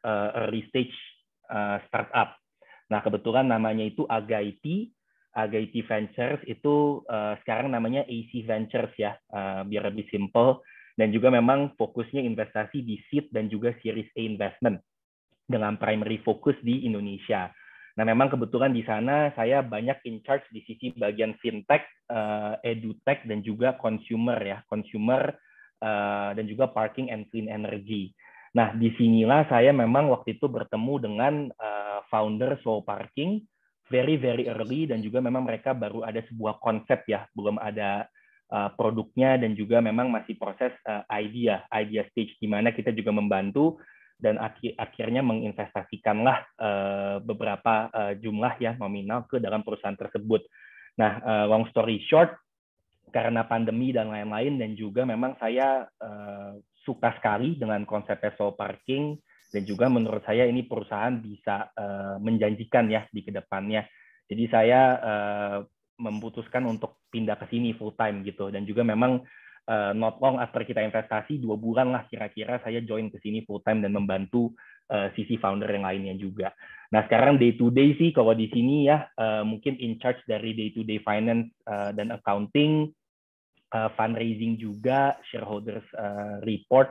early stage startup. Nah, kebetulan namanya itu Agaiti Ventures, itu sekarang namanya AC Ventures ya, biar lebih simple. Dan juga memang fokusnya investasi di seed dan juga Series A investment dengan primary fokus di Indonesia. Nah, memang kebetulan di sana saya banyak in charge di sisi bagian fintech, edutech, dan juga consumer ya, dan juga parking and clean energy. Nah, disinilah saya memang waktu itu bertemu dengan founder Slow Parking very early, dan juga memang mereka baru ada sebuah konsep ya, belum ada produknya, dan juga memang masih proses idea stage, di mana kita juga membantu dan akhirnya menginvestasikanlah beberapa jumlah ya nominal ke dalam perusahaan tersebut. Nah, long story short, karena pandemi dan lain-lain, dan juga memang saya suka sekali dengan konsep slow parking, dan juga menurut saya ini perusahaan bisa menjanjikan ya di kedepannya. Jadi saya memutuskan untuk pindah ke sini full time gitu, dan juga memang not long after kita investasi, 2 bulan lah kira-kira saya join ke sini full time dan membantu sisi founder yang lainnya juga. Nah, sekarang day to day sih kalau di sini ya mungkin in charge dari day to day finance dan accounting, fundraising juga, shareholders report,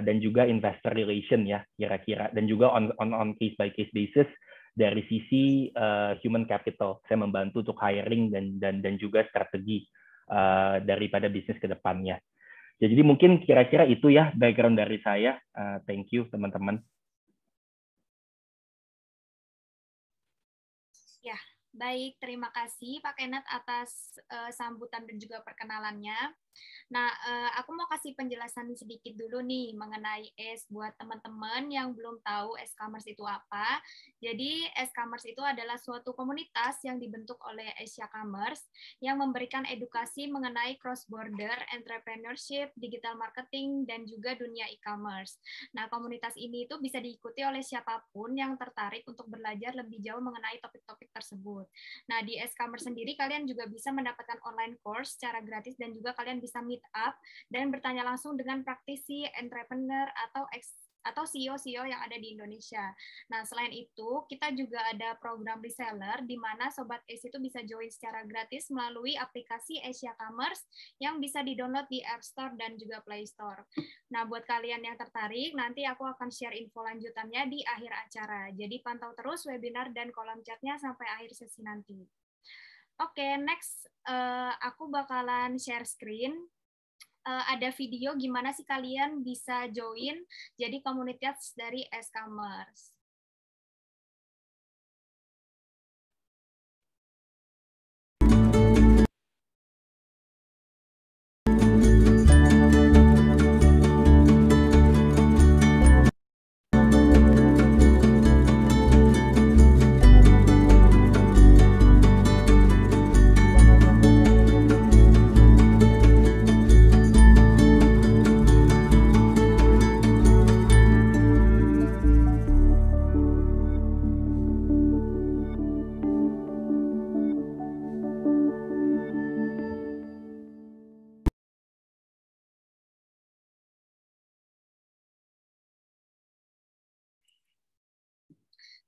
dan juga investor relation ya kira-kira, dan juga on case by case basis dari sisi human capital, saya membantu untuk hiring dan juga strategi daripada bisnis ke depannya. Jadi mungkin kira-kira itu ya background dari saya. Thank you teman-teman. Ya, baik, terima kasih Pak Kenneth atas sambutan dan juga perkenalannya. Nah, aku mau kasih penjelasan sedikit dulu nih mengenai ACE buat teman-teman yang belum tahu e-commerce itu apa. Jadi, e-commerce itu adalah suatu komunitas yang dibentuk oleh Asia Commerce yang memberikan edukasi mengenai cross-border entrepreneurship, digital marketing, dan juga dunia e-commerce. Nah, komunitas ini itu bisa diikuti oleh siapapun yang tertarik untuk belajar lebih jauh mengenai topik-topik tersebut. Nah, di e-commerce sendiri kalian juga bisa mendapatkan online course secara gratis, dan juga kalian bisa meet up dan bertanya langsung dengan praktisi, entrepreneur, atau CEO yang ada di Indonesia. Nah, selain itu, kita juga ada program reseller di mana Sobat Ace itu bisa join secara gratis melalui aplikasi Asia Commerce yang bisa di-download di App Store dan juga Play Store. Nah, buat kalian yang tertarik, nanti aku akan share info lanjutannya di akhir acara. Jadi, pantau terus webinar dan kolom chatnya sampai akhir sesi nanti. Oke, next, aku bakalan share screen. Ada video gimana sih kalian bisa join jadi komunitas dari e-commerce.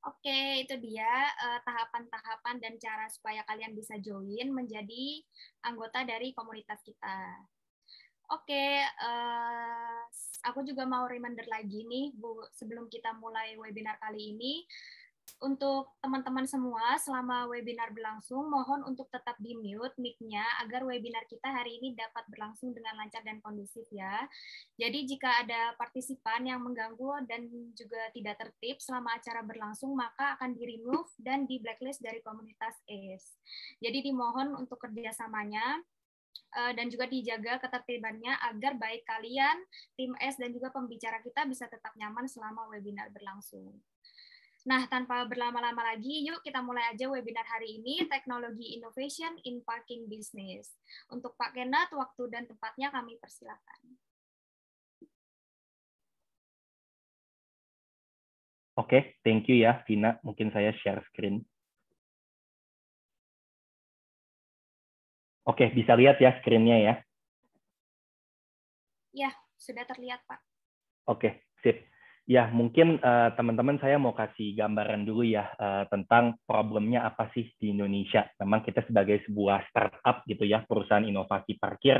Oke, itu dia tahapan-tahapan dan cara supaya kalian bisa join menjadi anggota dari komunitas kita. Oke, aku juga mau reminder lagi nih, Bu, sebelum kita mulai webinar kali ini. Untuk teman-teman semua, selama webinar berlangsung, mohon untuk tetap di-mute mic-nya agar webinar kita hari ini dapat berlangsung dengan lancar dan kondusif ya. Jadi jika ada partisipan yang mengganggu dan juga tidak tertib selama acara berlangsung, maka akan di-remove dan di-blacklist dari komunitas ACE. Jadi dimohon untuk kerjasamanya dan juga dijaga ketertibannya agar baik kalian, tim ACE, dan juga pembicara kita bisa tetap nyaman selama webinar berlangsung. Nah, tanpa berlama-lama lagi, yuk kita mulai aja webinar hari ini, Teknologi Innovation in Parking Business. Untuk Pak Kenneth, waktu dan tempatnya kami persilakan. Oke, thank you ya, Vina. Mungkin saya share screen. Oke, bisa lihat ya screen-nya ya? Ya, sudah terlihat, Pak. Oke, sip. Ya, mungkin teman-teman saya mau kasih gambaran dulu ya tentang problemnya apa sih di Indonesia. Memang kita sebagai sebuah startup gitu ya, perusahaan inovasi parkir,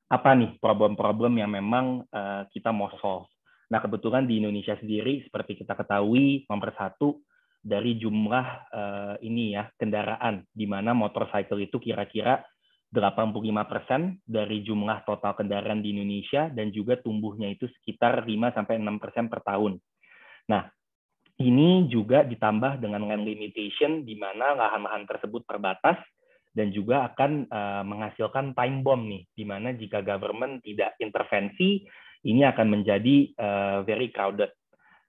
apa nih problem-problem yang memang kita mau solve. Nah, kebetulan di Indonesia sendiri, seperti kita ketahui, nomor satu dari jumlah ini ya kendaraan, di mana motorcycle itu kira-kira 85% dari jumlah total kendaraan di Indonesia dan juga tumbuhnya itu sekitar 5-6% per tahun. Nah, ini juga ditambah dengan land limitation di mana lahan-lahan tersebut terbatas dan juga akan menghasilkan time bomb nih, di mana jika government tidak intervensi, ini akan menjadi very crowded.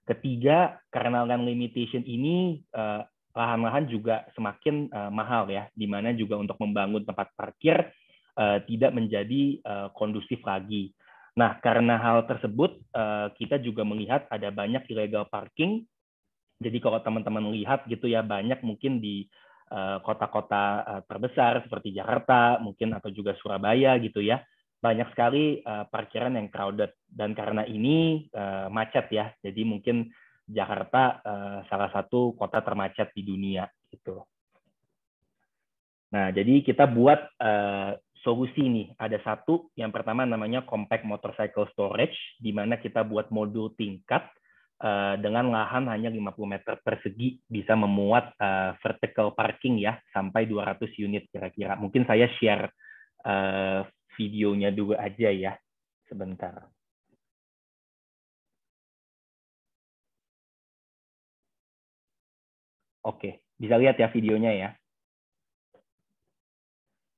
Ketiga, karena land limitation ini lahan-lahan juga semakin mahal ya, di mana juga untuk membangun tempat parkir tidak menjadi kondusif lagi. Nah, karena hal tersebut kita juga melihat ada banyak illegal parking. Jadi kalau teman-teman lihat gitu ya, banyak mungkin di kota-kota terbesar seperti Jakarta, mungkin atau juga Surabaya gitu ya, banyak sekali parkiran yang crowded. Dan karena ini macet ya, jadi mungkin Jakarta salah satu kota termacet di dunia gitu. Nah, jadi kita buat solusi nih. Ada satu, yang pertama namanya Compact Motorcycle Storage, di mana kita buat modul tingkat dengan lahan hanya 50 meter persegi, bisa memuat vertical parking ya, sampai 200 unit kira-kira. Mungkin saya share videonya dulu aja ya, sebentar. Oke, bisa lihat ya videonya ya.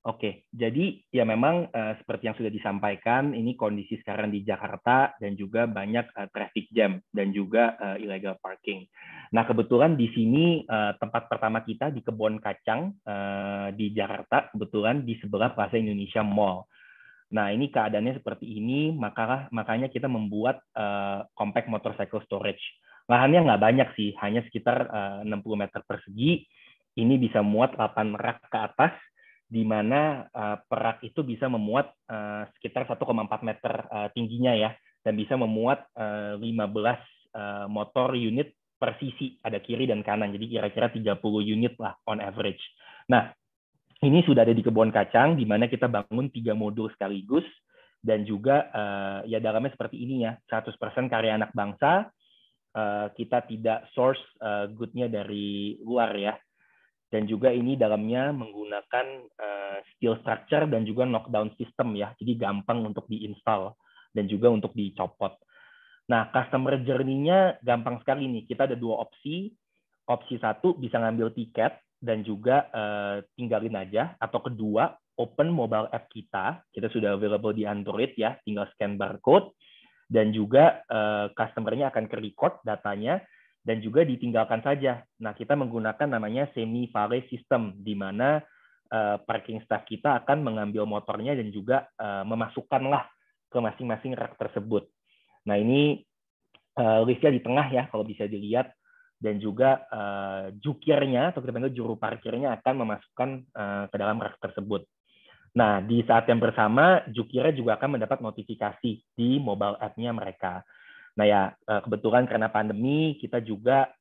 Oke, jadi ya memang seperti yang sudah disampaikan, ini kondisi sekarang di Jakarta dan juga banyak traffic jam dan juga illegal parking. Nah, kebetulan di sini tempat pertama kita di Kebon Kacang di Jakarta, kebetulan di sebelah Plaza Indonesia Mall. Nah, ini keadaannya seperti ini, makanya kita membuat compact motorcycle storage. Lahannya nggak banyak sih, hanya sekitar 60 meter persegi. Ini bisa muat 8 rak ke atas, di mana perak itu bisa memuat sekitar 1,4 meter tingginya ya, dan bisa memuat 15 motor unit per sisi, ada kiri dan kanan, jadi kira-kira 30 unit lah on average. Nah, ini sudah ada di Kebon Kacang, di mana kita bangun 3 modul sekaligus, dan juga ya dalamnya seperti ini ya, 100% karya anak bangsa, kita tidak source good-nya dari luar ya. Dan juga ini dalamnya menggunakan steel structure dan juga knockdown system ya, jadi gampang untuk diinstal dan juga untuk dicopot. Nah, customer journey-nya gampang sekali nih. Kita ada 2 opsi. Opsi 1 bisa ngambil tiket dan juga tinggalin aja. Atau kedua, open mobile app kita. Kita sudah available di Android ya, tinggal scan barcode. Dan juga customer-nya akan ke-record datanya dan juga ditinggalkan saja. Nah, kita menggunakan namanya semi-valet system, di mana parking staff kita akan mengambil motornya dan juga memasukkanlah ke masing-masing rak tersebut. Nah, ini listnya di tengah ya, kalau bisa dilihat. Dan juga jukirnya, atau kita panggil juru parkirnya, akan memasukkan ke dalam rak tersebut. Nah, di saat yang bersama, jukirnya juga akan mendapat notifikasi di mobile app-nya mereka. Nah ya, kebetulan karena pandemi, kita juga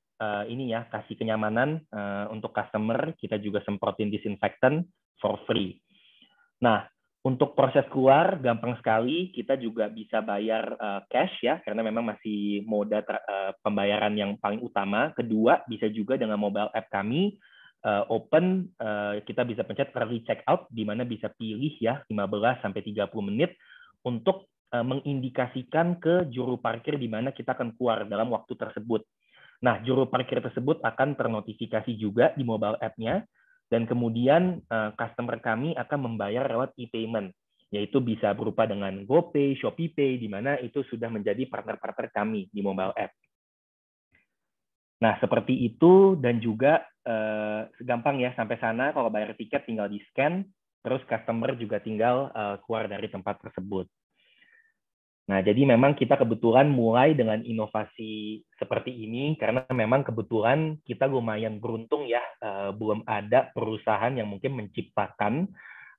ini ya, kasih kenyamanan untuk customer, kita juga semprotin disinfektan for free. Nah, untuk proses keluar, gampang sekali, kita juga bisa bayar cash ya, karena memang masih moda pembayaran yang paling utama. Kedua, bisa juga dengan mobile app kami, open, kita bisa pencet early check out, di mana bisa pilih ya 15-30 menit untuk mengindikasikan ke juru parkir di mana kita akan keluar dalam waktu tersebut. Nah, juru parkir tersebut akan ternotifikasi juga di mobile app-nya, dan kemudian customer kami akan membayar lewat e-payment, yaitu bisa berupa dengan GoPay, ShopeePay, di mana itu sudah menjadi partner-partner kami di mobile app. Nah, seperti itu, dan juga gampang ya sampai sana, kalau bayar tiket tinggal di-scan, terus customer juga tinggal keluar dari tempat tersebut. Nah, jadi memang kita kebetulan mulai dengan inovasi seperti ini, karena memang kebetulan kita lumayan beruntung ya, belum ada perusahaan yang mungkin menciptakan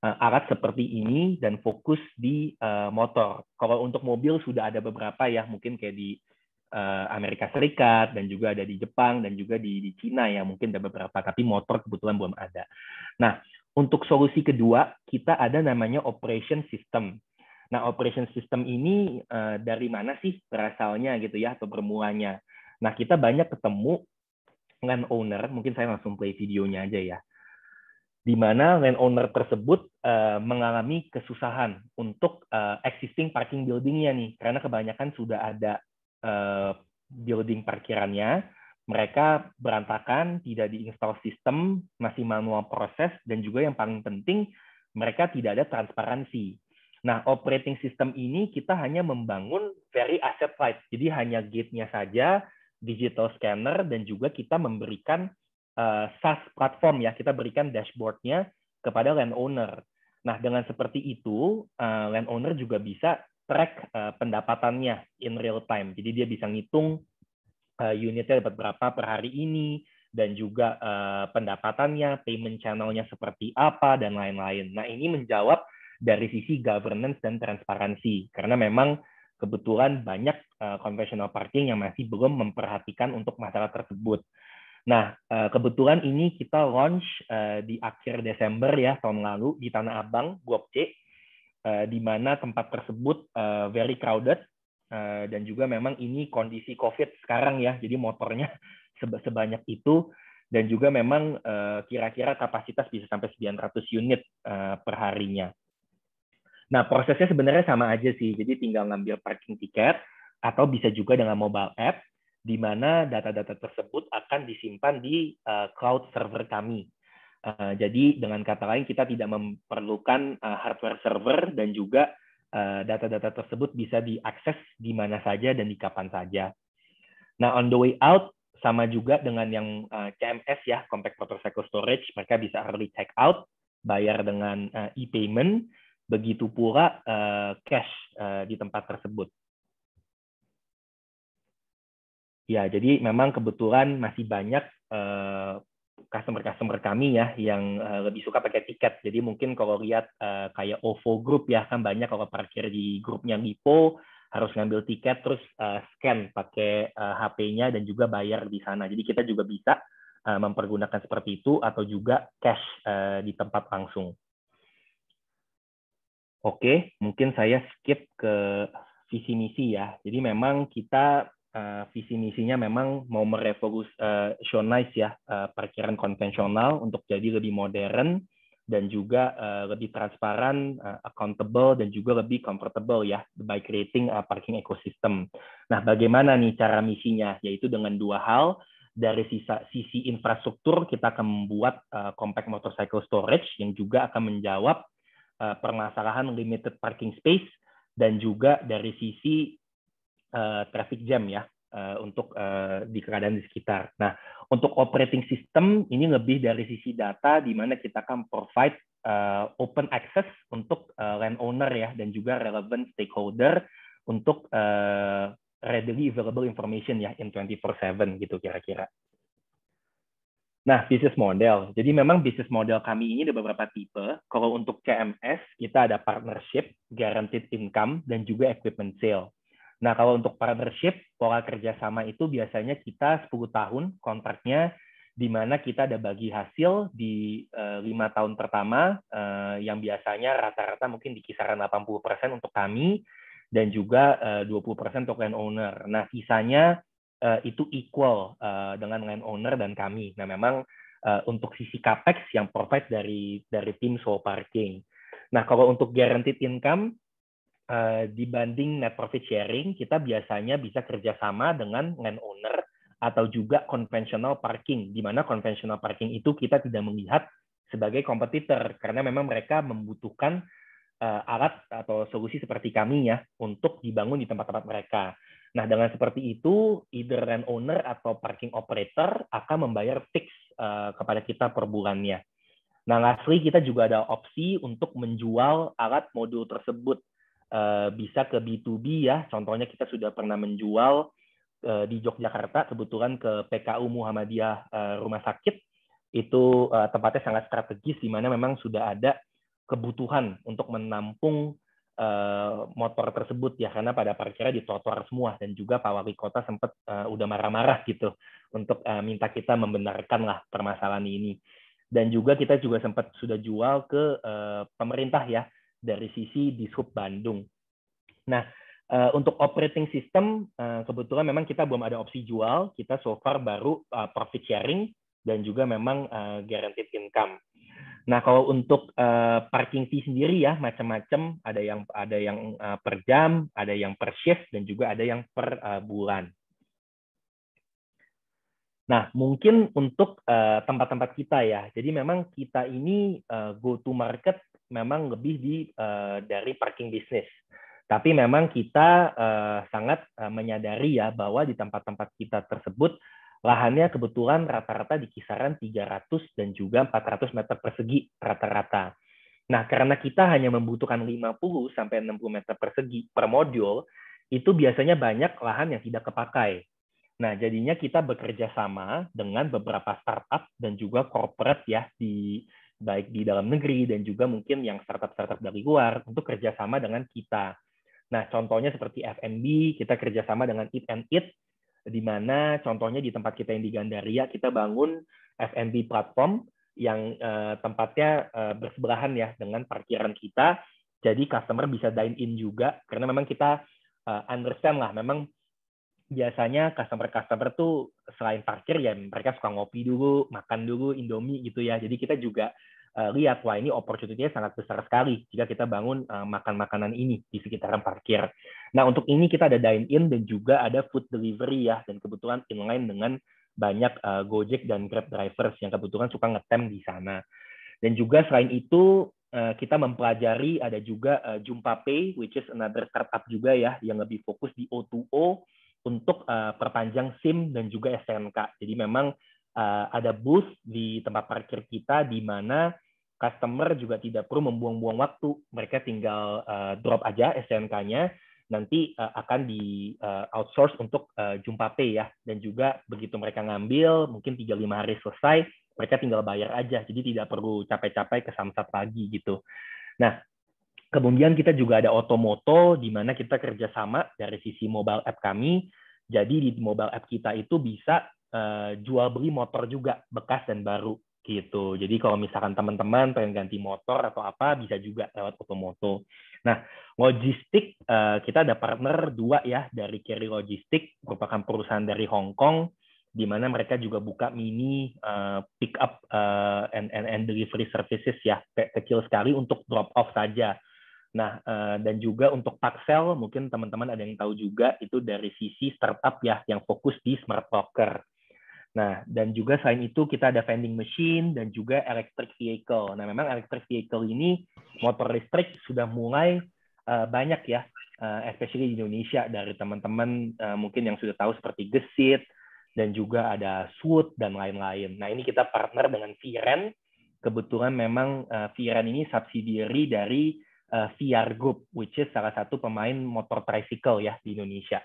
alat seperti ini dan fokus di motor. Kalau untuk mobil sudah ada beberapa ya, mungkin kayak di Amerika Serikat, dan juga ada di Jepang, dan juga di Cina ya, mungkin ada beberapa, tapi motor kebetulan belum ada. Nah, untuk solusi kedua, kita ada namanya operation system. Nah, operation system ini dari mana sih berasalnya gitu ya, atau bermulanya? Nah, kita banyak ketemu landowner, mungkin saya langsung play videonya aja ya, di mana landowner tersebut mengalami kesusahan untuk existing parking building-nya nih, karena kebanyakan sudah ada building parkirannya, mereka berantakan, tidak diinstal sistem, masih manual proses, dan juga yang paling penting, mereka tidak ada transparansi. Nah, operating system ini kita hanya membangun very asset light, jadi hanya gate-nya saja, digital scanner, dan juga kita memberikan SaaS platform ya, kita berikan dashboard-nya kepada landowner. Nah, dengan seperti itu, landowner juga bisa track pendapatannya in real time. Jadi dia bisa ngitung unitnya dapat berapa per hari ini, dan juga pendapatannya, payment channel-nya seperti apa, dan lain-lain. Nah, ini menjawab dari sisi governance dan transparansi, karena memang kebetulan banyak conventional parking yang masih belum memperhatikan untuk masalah tersebut. Nah, kebetulan ini kita launch di akhir Desember ya, tahun lalu di Tanah Abang, Blok C, di mana tempat tersebut very crowded, dan juga memang ini kondisi COVID sekarang ya, jadi motornya sebanyak itu, dan juga memang kira-kira kapasitas bisa sampai 900 unit per harinya. Nah, prosesnya sebenarnya sama aja sih, jadi tinggal ngambil parking tiket, atau bisa juga dengan mobile app, di mana data-data tersebut akan disimpan di cloud server kami. Jadi dengan kata lain kita tidak memerlukan hardware server, dan juga data-data tersebut bisa diakses di mana saja dan di kapan saja. Nah, on the way out sama juga dengan yang CMS ya, Compact Motorcycle Storage, mereka bisa early check out, bayar dengan e-payment, begitu pula cash di tempat tersebut. Ya, jadi memang kebetulan masih banyak customer-customer kami ya yang lebih suka pakai tiket. Jadi mungkin kalau lihat kayak OVO Group ya, kan banyak kalau parkir di grupnya Lipo harus ngambil tiket terus scan pakai HP-nya dan juga bayar di sana. Jadi kita juga bisa mempergunakan seperti itu, atau juga cash di tempat langsung. Oke, mungkin saya skip ke visi misi ya. Jadi memang kita visi misinya memang mau merevolutionize ya parkiran konvensional untuk jadi lebih modern, dan juga lebih transparan, accountable, dan juga lebih comfortable ya, by creating a parking ecosystem. Nah, bagaimana nih cara misinya? Yaitu dengan dua hal. Dari sisi infrastruktur, kita akan membuat compact motorcycle storage yang juga akan menjawab permasalahan limited parking space, dan juga dari sisi traffic jam ya, untuk di keadaan di sekitar. Nah, untuk operating system ini lebih dari sisi data, di mana kita akan provide open access untuk landowner ya, dan juga relevant stakeholder untuk readily available information ya, in 24/7 gitu kira-kira. Nah, business model. Jadi memang business model kami ini ada beberapa tipe. Kalau untuk CMS, kita ada partnership, guaranteed income, dan juga equipment sale. Nah, kalau untuk partnership, pola kerjasama itu biasanya kita 10 tahun kontraknya, di mana kita ada bagi hasil di 5 tahun pertama, yang biasanya rata-rata mungkin di kisaran 80% untuk kami, dan juga 20% untuk landowner. Nah, sisanya itu equal dengan landowner dan kami. Nah, memang untuk sisi capex yang provide dari tim Soul Parking. Nah, kalau untuk guaranteed income dibanding net profit sharing, kita biasanya bisa kerjasama dengan landowner atau juga conventional parking, di mana conventional parking itu kita tidak melihat sebagai kompetitor, karena memang mereka membutuhkan alat atau solusi seperti kami ya untuk dibangun di tempat-tempat mereka. Nah, dengan seperti itu, either landowner atau parking operator akan membayar fix kepada kita per bulannya. Nah, lastly, kita juga ada opsi untuk menjual alat modul tersebut. Bisa ke B2B ya, contohnya kita sudah pernah menjual di Yogyakarta, kebetulan ke PKU Muhammadiyah Rumah Sakit, itu tempatnya sangat strategis, di mana memang sudah ada kebutuhan untuk menampung motor tersebut ya, karena pada parkirnya di trotoar semua, dan juga Pak Wali Kota sempat udah marah-marah gitu untuk minta kita membenarkan lah permasalahan ini. Dan juga kita juga sempat sudah jual ke pemerintah ya dari sisi Dishub Bandung. Nah, untuk operating system kebetulan memang kita belum ada opsi jual, kita so far baru profit sharing dan juga memang guaranteed income. Nah, kalau untuk parking fee sendiri ya macam-macam, ada yang per jam, ada yang per shift, dan juga ada yang per bulan. Nah, mungkin untuk tempat-tempat kita ya. Jadi memang kita ini go to market memang lebih dari parking bisnis. Tapi memang kita sangat menyadari ya bahwa di tempat-tempat kita tersebut lahannya kebetulan rata-rata di kisaran 300 dan juga 400 meter persegi rata-rata. Nah, karena kita hanya membutuhkan 50 sampai 60 meter persegi per modul, itu biasanya banyak lahan yang tidak kepakai. Nah, jadinya kita bekerja sama dengan beberapa startup dan juga corporate ya, baik di dalam negeri dan juga mungkin yang startup-startup dari luar untuk kerjasama dengan kita. Nah, contohnya seperti F&B, kita kerjasama dengan Eat and Eat, di mana contohnya di tempat kita yang di Gandaria, kita bangun F&B platform yang tempatnya bersebelahan ya dengan parkiran kita, jadi customer bisa dine in juga, karena memang kita understand lah, memang biasanya customer tuh selain parkir ya mereka suka ngopi dulu, makan dulu Indomie gitu ya, jadi kita juga lihat, wah ini opportunity-nya sangat besar sekali jika kita bangun makan makanan ini di sekitaran parkir. Nah, untuk ini kita ada dine-in dan juga ada food delivery ya, dan kebetulan inline dengan banyak Gojek dan Grab drivers yang kebetulan suka ngetem di sana. Dan juga selain itu, kita mempelajari ada juga JumpaPay, which is another startup juga ya, yang lebih fokus di O2O untuk perpanjang SIM dan juga STNK. Jadi memang ada booth di tempat parkir kita di mana customer juga tidak perlu membuang-buang waktu. Mereka tinggal drop aja STNK-nya, nanti akan di outsource untuk JumpaPay ya. Dan juga begitu mereka ngambil, mungkin 3-5 hari selesai, mereka tinggal bayar aja. Jadi tidak perlu capek-capek ke Samsat lagi gitu. Nah, kemudian kita juga ada Otomoto, di mana kita kerjasama dari sisi mobile app kami. Jadi di mobile app kita itu bisa jual beli motor juga, bekas dan baru gitu. Jadi kalau misalkan teman-teman pengen ganti motor atau apa, bisa juga lewat Otomoto. Nah, logistik, kita ada partner 2 ya dari Kerry Logistik, merupakan perusahaan dari Hong Kong, di mana mereka juga buka mini pick up and delivery services ya, kecil sekali untuk drop off saja. Nah, dan juga untuk Paxel, mungkin teman-teman ada yang tahu juga, itu dari sisi startup ya, yang fokus di smart locker. Nah, dan juga selain itu kita ada vending machine dan juga electric vehicle. Nah, memang electric vehicle ini, motor listrik sudah mulai banyak ya, especially di Indonesia, dari teman-teman mungkin yang sudah tahu seperti Gesit, dan juga ada Swoot, dan lain-lain. Nah, ini kita partner dengan Viren. Kebetulan memang Viren ini subsidiary dari VR Group, which is salah satu pemain motor tricycle ya di Indonesia.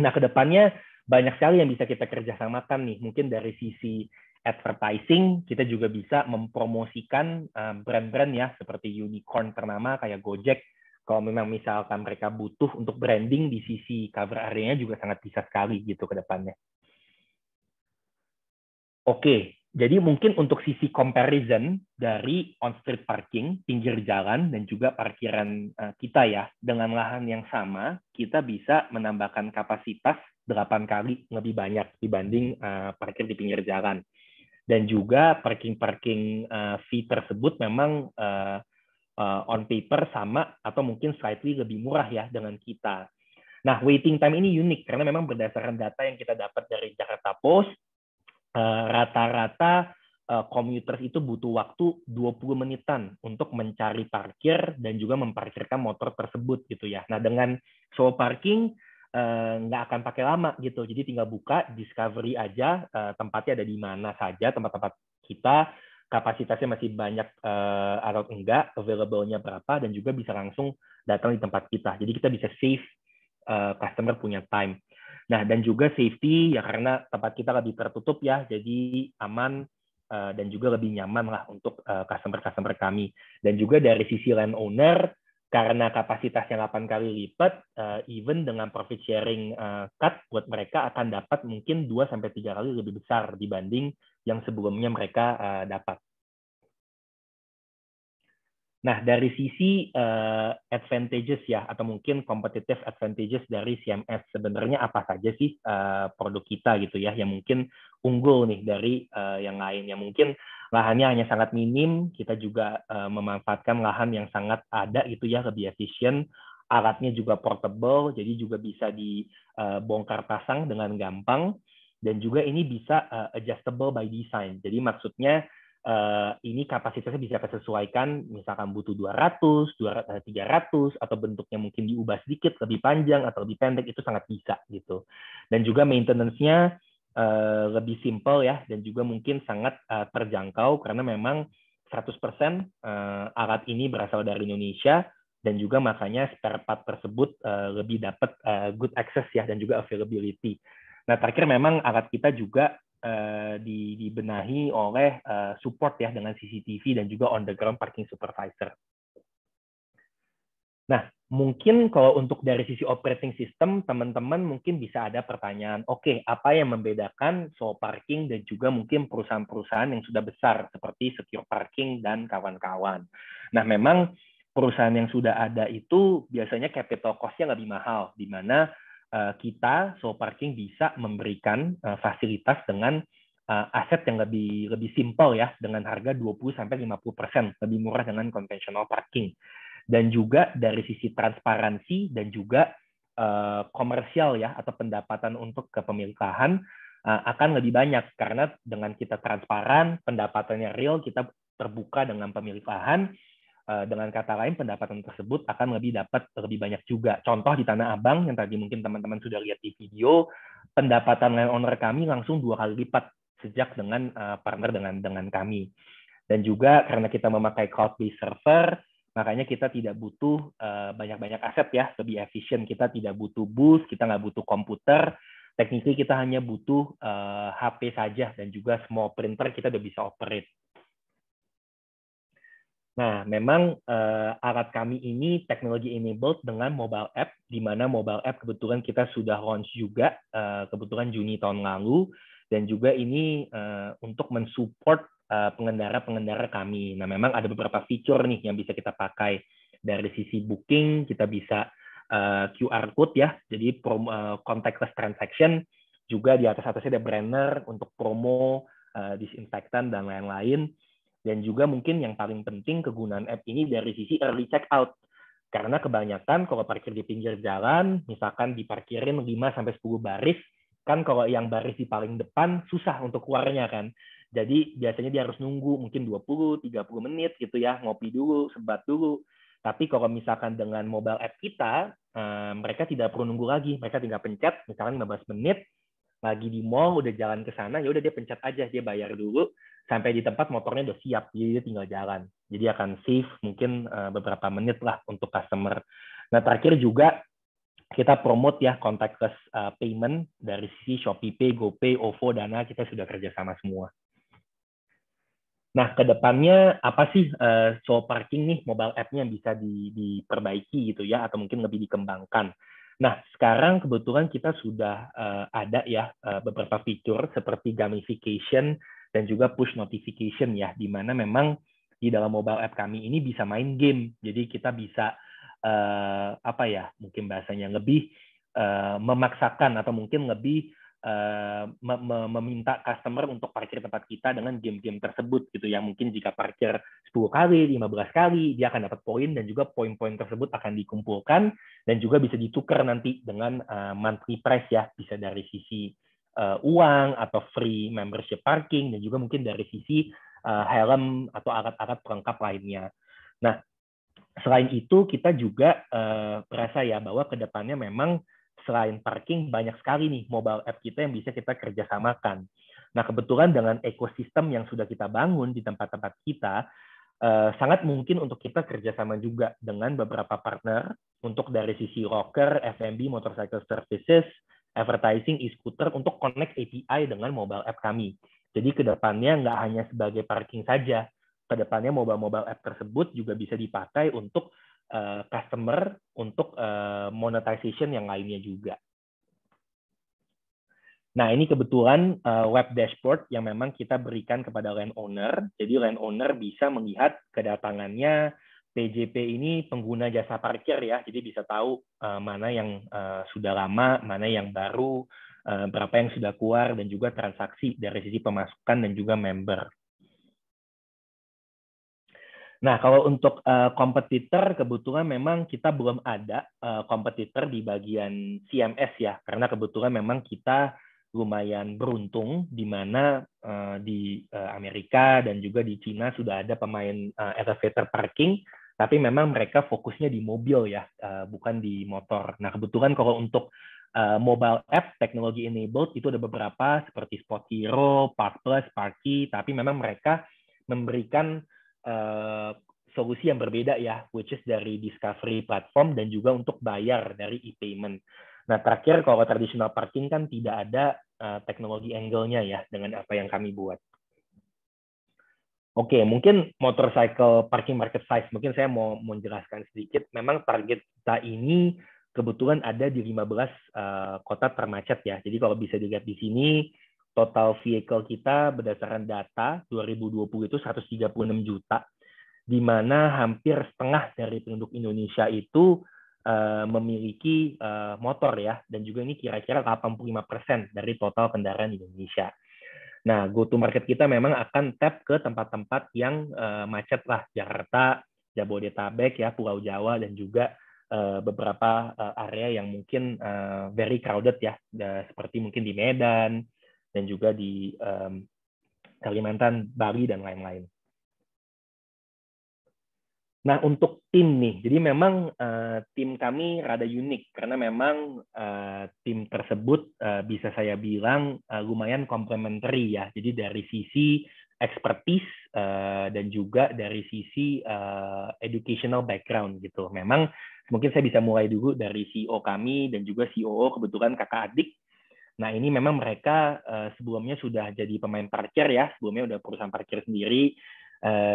Nah, kedepannya banyak sekali yang bisa kita kerjasamakan nih. Mungkin dari sisi advertising, kita juga bisa mempromosikan brand-brand ya, seperti unicorn ternama kayak Gojek. Kalau memang misalkan mereka butuh untuk branding di sisi cover area-nya juga sangat bisa sekali gitu ke depannya. Oke, jadi mungkin untuk sisi comparison dari on-street parking, pinggir jalan, dan juga parkiran kita ya, dengan lahan yang sama, kita bisa menambahkan kapasitas 8 kali lebih banyak dibanding parkir di pinggir jalan. Dan juga parking-parking fee tersebut memang on paper sama atau mungkin slightly lebih murah ya dengan kita. Nah, waiting time ini unik karena memang berdasarkan data yang kita dapat dari Jakarta Post, rata-rata commuters itu butuh waktu 20 menitan untuk mencari parkir dan juga memparkirkan motor tersebut gitu ya. Nah, dengan Slow Parking nggak akan pakai lama gitu. Jadi tinggal buka, discovery aja tempatnya ada di mana saja, tempat-tempat kita, kapasitasnya masih banyak atau enggak, available-nya berapa, dan juga bisa langsung datang di tempat kita. Jadi kita bisa save customer punya time. Nah, dan juga safety ya, karena tempat kita lebih tertutup ya, jadi aman dan juga lebih nyaman lah untuk customer-customer kami. Dan juga dari sisi landowner, karena kapasitasnya 8 kali lipat, even dengan profit sharing cut buat mereka akan dapat mungkin 2-3 kali lebih besar dibanding yang sebelumnya mereka dapat. Nah, dari sisi advantages ya, atau mungkin competitive advantages dari CMS, sebenarnya apa saja sih produk kita gitu ya, yang mungkin unggul nih dari yang lain. Yang mungkin lahannya hanya sangat minim, kita juga memanfaatkan lahan yang sangat ada gitu ya, lebih efisien, alatnya juga portable, jadi juga bisa dibongkar pasang dengan gampang, dan juga ini bisa adjustable by design. Jadi maksudnya ini kapasitasnya bisa kesesuaikan, misalkan butuh 200, 300, atau bentuknya mungkin diubah sedikit, lebih panjang atau lebih pendek, itu sangat bisa gitu. Dan juga maintenance-nya lebih simple ya, dan juga mungkin sangat terjangkau karena memang 100% alat ini berasal dari Indonesia, dan juga makanya spare part tersebut lebih dapat good access ya, dan juga availability. Nah, terakhir memang alat kita juga dibenahi oleh support ya dengan CCTV dan juga on the ground parking supervisor. Nah, mungkin kalau untuk dari sisi operating system, teman-teman mungkin bisa ada pertanyaan, oke, apa yang membedakan Soul Parking dan juga mungkin perusahaan-perusahaan yang sudah besar seperti Secure Parking dan kawan-kawan. Nah, memang perusahaan yang sudah ada itu biasanya capital cost-nya lebih mahal, di mana kita Soul Parking bisa memberikan fasilitas dengan aset yang lebih simpel ya, dengan harga 20-50% lebih murah dengan konvensional parking. Dan juga dari sisi transparansi dan juga komersial ya, atau pendapatan untuk kepemilikan akan lebih banyak, karena dengan kita transparan, pendapatannya real, kita terbuka dengan pemilik lahan. Dengan kata lain, pendapatan tersebut akan dapat lebih banyak juga. Contoh di Tanah Abang yang tadi mungkin teman-teman sudah lihat di video, pendapatan landowner kami langsung 2 kali lipat sejak dengan partner dengan kami. Dan juga karena kita memakai cloud-based server, makanya kita tidak butuh banyak-banyak aset ya, lebih efisien. Kita tidak butuh bus, kita nggak butuh komputer. Technically kita hanya butuh HP saja, dan juga small printer kita udah bisa operate. Nah, memang alat kami ini teknologi enabled dengan mobile app, di mana mobile app kebetulan kita sudah launch juga, kebetulan Juni tahun lalu, dan juga ini untuk mensupport pengendara-pengendara kami. Nah, memang ada beberapa fitur nih yang bisa kita pakai. Dari sisi booking, kita bisa QR code ya, jadi contactless transaction, juga di atasnya ada banner untuk promo, disinfektan, dan lain-lain. Dan juga mungkin yang paling penting kegunaan app ini dari sisi early checkout. Karena kebanyakan kalau parkir di pinggir jalan, misalkan diparkirin 5-10 baris, kan kalau yang baris di paling depan susah untuk keluarnya kan. Jadi biasanya dia harus nunggu mungkin 20-30 menit gitu ya, ngopi dulu, sebat dulu. Tapi kalau misalkan dengan mobile app kita, mereka tidak perlu nunggu lagi. Mereka tinggal pencet, misalkan 15 menit, lagi di mall, udah jalan ke sana, ya udah dia pencet aja, dia bayar dulu, sampai di tempat motornya udah siap, jadi dia tinggal jalan. Jadi akan save mungkin beberapa menit lah untuk customer. Nah, terakhir juga kita promote ya contactless payment dari sisi Shopee Pay, GoPay, OVO, Dana, kita sudah kerjasama semua. Nah, kedepannya apa sih Soul Parking nih mobile app-nya yang bisa diperbaiki gitu ya, atau mungkin lebih dikembangkan. Nah, sekarang kebetulan kita sudah ada ya beberapa fitur seperti gamification dan juga push notification ya, di mana memang di dalam mobile app kami ini bisa main game. Jadi kita bisa apa ya, mungkin bahasanya lebih memaksakan atau mungkin lebih meminta customer untuk parkir tempat kita dengan game-game tersebut gitu ya. Mungkin jika parkir 10 kali, 15 kali, dia akan dapat poin, dan juga poin-poin tersebut akan dikumpulkan dan juga bisa ditukar nanti dengan monthly price ya, bisa dari sisi uang atau free membership parking, dan juga mungkin dari sisi helm atau alat-alat pelengkap lainnya. Nah, selain itu kita juga merasa ya bahwa kedepannya memang selain parking, banyak sekali nih mobile app kita yang bisa kita kerjasamakan. Nah, kebetulan dengan ekosistem yang sudah kita bangun di tempat-tempat kita, sangat mungkin untuk kita kerjasama juga dengan beberapa partner untuk dari sisi locker, F&B, motorcycle services, advertising, e-scooter, untuk connect API dengan mobile app kami. Jadi kedepannya nggak hanya sebagai parking saja, kedepannya mobile app tersebut juga bisa dipakai untuk customer untuk monetization yang lainnya juga. Nah, ini kebetulan web dashboard yang memang kita berikan kepada landowner. Jadi landowner bisa melihat kedatangannya PJP ini pengguna jasa parkir ya. Jadi bisa tahu mana yang sudah lama, mana yang baru, berapa yang sudah keluar, dan juga transaksi dari sisi pemasukan dan juga member. Nah, kalau untuk kompetitor, kebetulan memang kita belum ada kompetitor di bagian CMS ya, karena kebetulan memang kita lumayan beruntung di mana di Amerika dan juga di Cina sudah ada pemain elevator parking, tapi memang mereka fokusnya di mobil ya, bukan di motor. Nah, kebetulan kalau untuk mobile app teknologi enabled itu ada beberapa seperti Spot Hero, Park Plus, Parky, tapi memang mereka memberikan solusi yang berbeda ya, which is dari discovery platform dan juga untuk bayar dari e-payment. Nah, terakhir kalau traditional parking kan tidak ada teknologi angle-nya ya dengan apa yang kami buat. Oke, mungkin motorcycle parking market size. Mungkin saya mau menjelaskan sedikit. Memang target kita ini kebetulan ada di 15 kota termacet ya. Jadi kalau bisa dilihat di sini, total vehicle kita berdasarkan data 2020 itu 136 juta, di mana hampir setengah dari penduduk Indonesia itu memiliki motor ya, dan juga ini kira-kira 85% dari total kendaraan Indonesia. Nah, go to market kita memang akan tap ke tempat-tempat yang macet lah, Jakarta, Jabodetabek ya, Pulau Jawa, dan juga beberapa area yang mungkin very crowded ya, seperti mungkin di Medan dan juga di Kalimantan, Bali dan lain-lain. Nah, untuk tim nih, jadi memang tim kami rada unik karena memang tim tersebut bisa saya bilang lumayan complementary ya. Jadi dari sisi expertise dan juga dari sisi educational background gitu. Memang mungkin saya bisa mulai dulu dari CEO kami dan juga COO, kebetulan kakak adik. Nah, ini memang mereka sebelumnya sudah jadi pemain parkir ya, sebelumnya udah perusahaan parkir sendiri.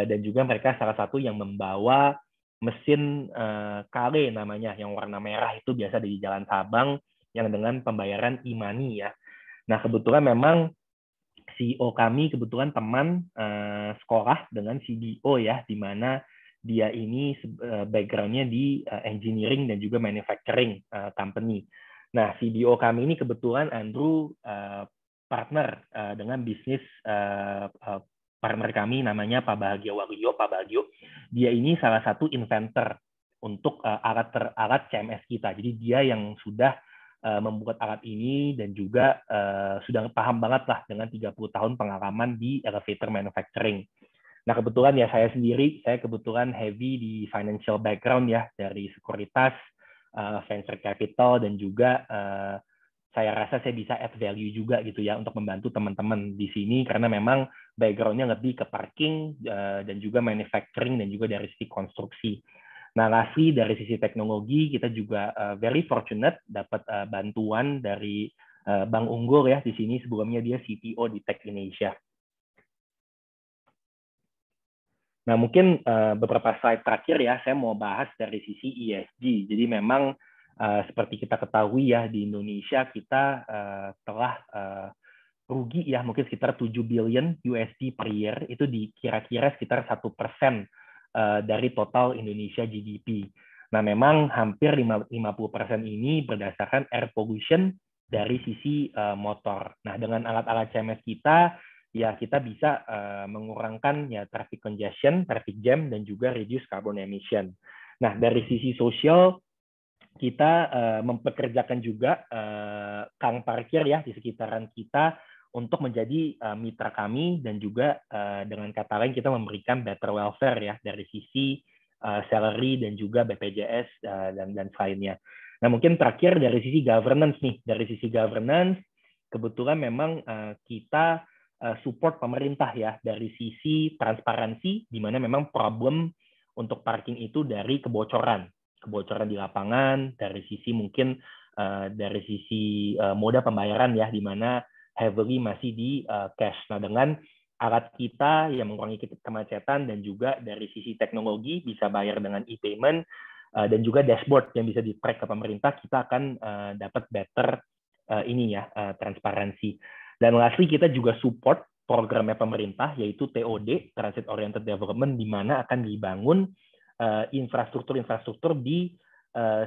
Dan juga mereka salah satu yang membawa mesin Kale namanya, yang warna merah itu biasa di Jalan Sabang, yang dengan pembayaran e-money ya. Nah, kebetulan memang CEO kami kebetulan teman sekolah dengan CDO ya, di mana dia ini background-nya di engineering dan juga manufacturing company. Nah, CDO kami ini kebetulan Andrew partner dengan bisnis partner kami namanya Pak Bahagia Waluyo. Pak Bahagia, dia ini salah satu inventor untuk alat CMS kita. Jadi dia yang sudah membuat alat ini dan juga sudah paham banget lah dengan 30 tahun pengalaman di elevator manufacturing. Nah, kebetulan ya saya sendiri, saya kebetulan heavy di financial background ya, dari sekuritas, venture capital, dan juga saya rasa saya bisa add value juga gitu ya untuk membantu teman-teman di sini karena memang background-nya lebih ke parking dan juga manufacturing dan juga dari sisi konstruksi. Nah, lastly dari sisi teknologi kita juga very fortunate dapat bantuan dari Bang Unggul ya di sini, sebelumnya dia CTO di Tech Indonesia. Nah, mungkin beberapa slide terakhir ya saya mau bahas dari sisi ESG. Jadi memang seperti kita ketahui ya, di Indonesia kita telah rugi ya mungkin sekitar 7 billion USD per year, itu kira-kira sekitar 1% dari total Indonesia GDP. Nah, memang hampir 50% ini berdasarkan air pollution dari sisi motor. Nah, dengan alat-alat CMS kita, ya kita bisa mengurangkan ya traffic congestion, traffic jam, dan juga reduce carbon emission. Nah, dari sisi sosial, kita mempekerjakan juga kang parkir ya di sekitaran kita untuk menjadi mitra kami, dan juga dengan kata lain kita memberikan better welfare ya dari sisi salary dan juga BPJS dan lainnya. Nah, mungkin terakhir dari sisi governance nih, dari sisi governance kebetulan memang kita support pemerintah ya dari sisi transparansi, di mana memang problem untuk parking itu dari kebocoran di lapangan, dari sisi mungkin dari sisi moda pembayaran ya, di mana heavily masih di cash. Nah, dengan alat kita yang mengurangi kemacetan dan juga dari sisi teknologi bisa bayar dengan e-payment, dan juga dashboard yang bisa di-track ke pemerintah, kita akan dapat better transparansi. Dan lastly, kita juga support programnya pemerintah, yaitu TOD, Transit Oriented Development, di mana akan dibangun infrastruktur di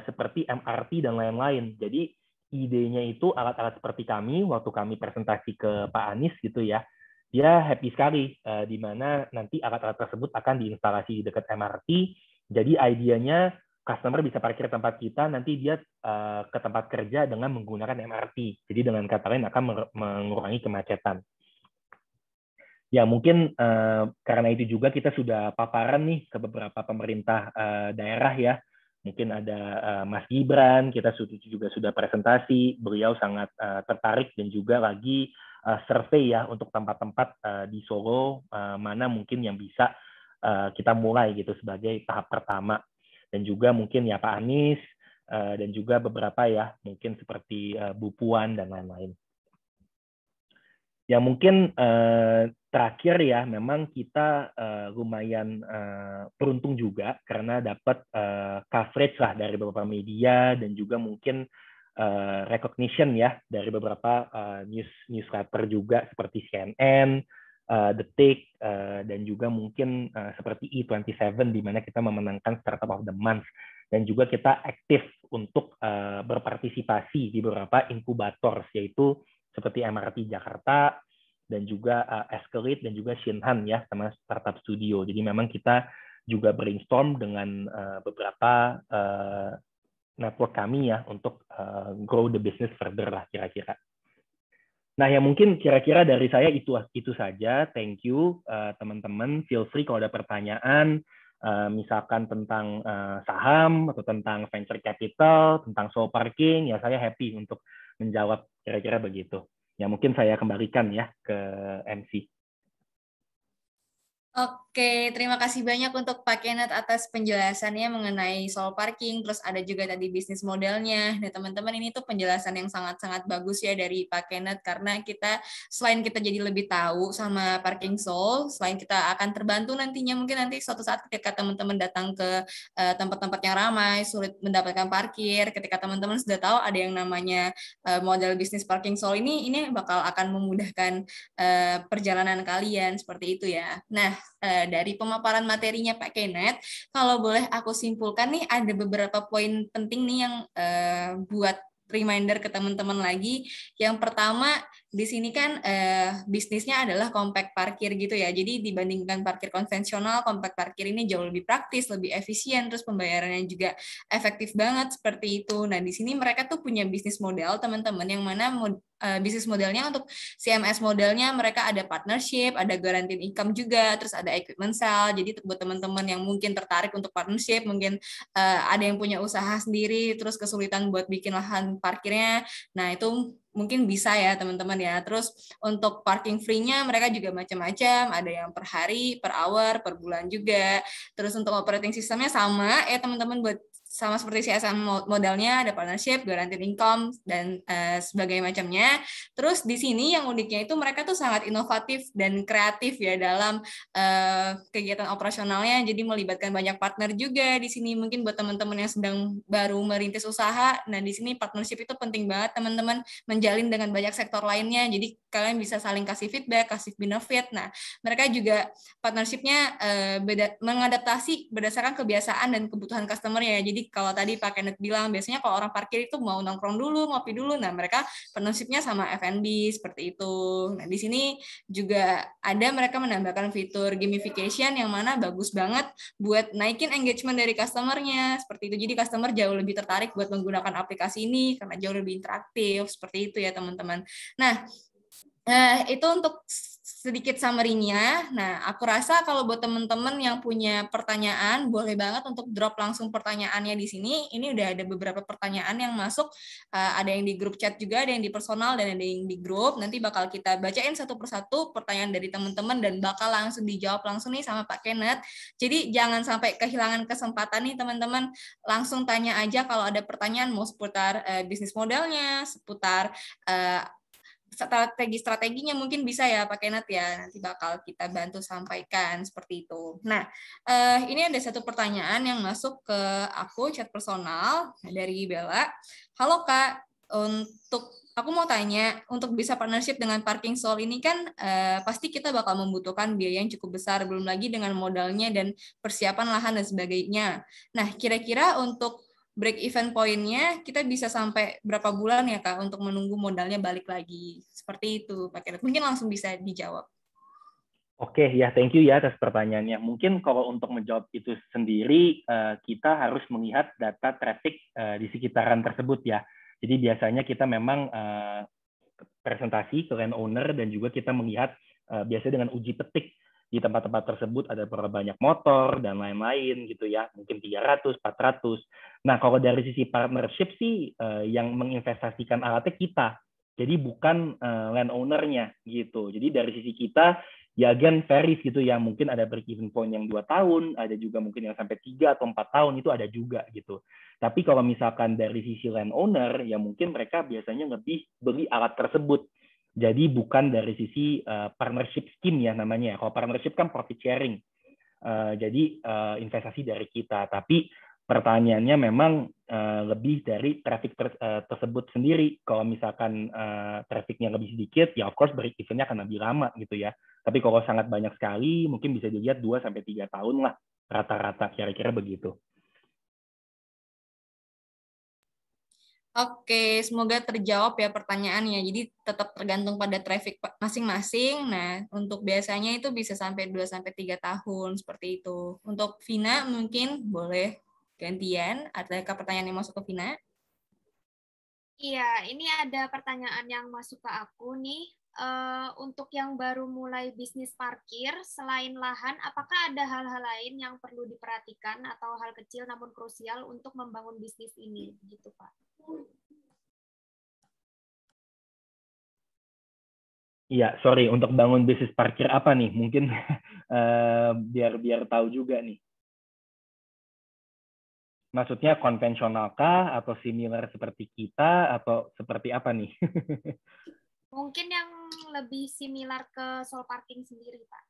seperti MRT dan lain-lain. Jadi idenya itu alat-alat seperti kami, waktu kami presentasi ke Pak Anies gitu ya, dia happy sekali, di mana nanti alat-alat tersebut akan diinstalasi di dekat MRT. Jadi idenya customer bisa parkir tempat kita, nanti dia ke tempat kerja dengan menggunakan MRT. Jadi dengan kata lain akan mengurangi kemacetan. Ya mungkin karena itu juga kita sudah paparan nih ke beberapa pemerintah daerah ya. Mungkin ada Mas Gibran, kita juga sudah presentasi, beliau sangat tertarik dan juga lagi survei ya untuk tempat-tempat di Solo mana mungkin yang bisa kita mulai gitu sebagai tahap pertama. Dan juga mungkin ya Pak Anies dan juga beberapa ya mungkin seperti Bu Puan dan lain-lain. Ya mungkin terakhir ya memang kita lumayan beruntung juga karena dapat coverage lah dari beberapa media dan juga mungkin recognition ya dari beberapa newsletter juga seperti CNN, Detik, dan juga mungkin seperti E27 di mana kita memenangkan Startup of the Month, dan juga kita aktif untuk berpartisipasi di beberapa inkubator yaitu seperti MRT Jakarta dan juga Escalate dan juga Shinhan ya sama Startup Studio. Jadi memang kita juga brainstorm dengan beberapa network kami ya untuk grow the business further lah kira-kira. Nah, ya mungkin kira-kira dari saya itu saja. Thank you teman-teman. Feel free kalau ada pertanyaan, misalkan tentang saham atau tentang venture capital, tentang soul parking, ya saya happy untuk menjawab kira-kira begitu. Ya mungkin saya kembalikan ya ke MC. Oke, terima kasih banyak untuk Pak Kenneth atas penjelasannya mengenai soal parking, terus ada juga tadi bisnis modelnya. Nah, teman-teman, ini tuh penjelasan yang sangat-sangat bagus ya dari Pak Kenneth, karena selain kita jadi lebih tahu sama Parking Soul, selain kita akan terbantu nantinya, mungkin nanti suatu saat ketika teman-teman datang ke tempat-tempat yang ramai, sulit mendapatkan parkir, ketika teman-teman sudah tahu ada yang namanya model bisnis Parking Soul ini bakal akan memudahkan perjalanan kalian, seperti itu ya. Nah, dari pemaparan materinya Pak Kenneth, kalau boleh aku simpulkan nih, ada beberapa poin penting nih yang buat reminder ke teman-teman lagi. Yang pertama, di sini kan bisnisnya adalah compact parkir gitu ya. Jadi dibandingkan parkir konvensional, compact parkir ini jauh lebih praktis, lebih efisien, terus pembayarannya juga efektif banget seperti itu. Nah, di sini mereka tuh punya bisnis model, teman-teman, yang mana bisnis modelnya untuk CMS modelnya mereka ada partnership, ada guaranteed income juga, terus ada equipment sale. Jadi buat teman-teman yang mungkin tertarik untuk partnership, mungkin ada yang punya usaha sendiri, terus kesulitan buat bikin lahan parkirnya, nah itu mungkin bisa ya teman-teman ya. Terus untuk parking free-nya mereka juga macam-macam, ada yang per hari, per hour, per bulan juga. Terus untuk operating system-nya sama ya teman-teman, buat sama seperti CSM modalnya, ada partnership, guaranteed income, dan sebagainya macamnya. Terus di sini yang uniknya itu mereka tuh sangat inovatif dan kreatif ya dalam kegiatan operasionalnya, jadi melibatkan banyak partner juga di sini. Mungkin buat teman-teman yang sedang baru merintis usaha, nah di sini partnership itu penting banget teman-teman, menjalin dengan banyak sektor lainnya, jadi kalian bisa saling kasih feedback, kasih benefit. Nah, mereka juga partnership-nya mengadaptasi berdasarkan kebiasaan dan kebutuhan customer-nya. Jadi kalau tadi Pak Kenneth bilang, biasanya kalau orang parkir itu mau nongkrong dulu, ngopi dulu, nah mereka partnership-nya sama F&B seperti itu. Nah, di sini juga ada mereka menambahkan fitur gamification yang mana bagus banget buat naikin engagement dari customer-nya, seperti itu. Jadi customer jauh lebih tertarik buat menggunakan aplikasi ini karena jauh lebih interaktif, seperti itu ya teman-teman. Nah, itu untuk sedikit summary-nya. Nah, aku rasa kalau buat teman-teman yang punya pertanyaan, boleh banget untuk drop langsung pertanyaannya di sini. Ini udah ada beberapa pertanyaan yang masuk. Ada yang di grup chat juga, ada yang di personal, dan ada yang di grup. Nanti bakal kita bacain satu persatu pertanyaan dari teman-teman dan bakal langsung dijawab langsung nih sama Pak Kenneth. Jadi jangan sampai kehilangan kesempatan nih teman-teman. Langsung tanya aja kalau ada pertanyaan mau seputar bisnis modelnya, seputar strategi-strateginya mungkin bisa ya Pak Kenneth ya, nanti bakal kita bantu sampaikan seperti itu. Nah, ini ada satu pertanyaan yang masuk ke aku chat personal dari Bella. Halo Kak, aku mau tanya, untuk bisa partnership dengan Parking Soul ini kan pasti kita bakal membutuhkan biaya yang cukup besar, belum lagi dengan modalnya dan persiapan lahan dan sebagainya. Nah, kira-kira untuk break even point-nya kita bisa sampai berapa bulan ya Kak untuk menunggu modalnya balik lagi? Seperti itu Pak Kenneth. Mungkin langsung bisa dijawab. Oke, ya thank you ya atas pertanyaannya. Mungkin kalau untuk menjawab itu sendiri, kita harus melihat data traffic di sekitaran tersebut ya. Jadi biasanya kita memang presentasi ke landowner dan juga kita melihat biasanya dengan uji petik di tempat-tempat tersebut ada berapa banyak motor dan lain-lain gitu ya, mungkin 300, 400. Nah, kalau dari sisi partnership sih yang menginvestasikan alatnya kita. Jadi bukan landowner-nya gitu. Jadi dari sisi kita ya again varies gitu ya, mungkin ada break even point yang 2 tahun, ada juga mungkin yang sampai 3 atau 4 tahun, itu ada juga gitu. Tapi kalau misalkan dari sisi landowner ya mungkin mereka biasanya lebih beli alat tersebut. Jadi bukan dari sisi partnership scheme ya namanya. Kalau partnership kan profit sharing. Jadi investasi dari kita. Tapi pertanyaannya memang lebih dari traffic tersebut sendiri. Kalau misalkan trafficnya lebih sedikit, ya of course break even-nya akan lebih lama gitu ya. Tapi kalau sangat banyak sekali, mungkin bisa dilihat 2-3 tahun lah rata-rata, kira-kira begitu. Oke, semoga terjawab ya pertanyaannya. Jadi tetap tergantung pada traffic masing-masing. Nah, untuk biasanya itu bisa sampai 2-3 tahun seperti itu. Untuk Vina mungkin boleh gantian. Adakah pertanyaan yang masuk ke Vina? Iya, ini ada pertanyaan yang masuk ke aku nih. Untuk yang baru mulai bisnis parkir, selain lahan, apakah ada hal-hal lain yang perlu diperhatikan atau hal kecil namun krusial untuk membangun bisnis ini, gitu Pak? Iya, sorry, untuk bangun bisnis parkir apa nih? Mungkin biar tahu juga nih. Maksudnya konvensional kah atau similar seperti kita atau seperti apa nih? Mungkin yang lebih similar ke soul parking sendiri, Pak.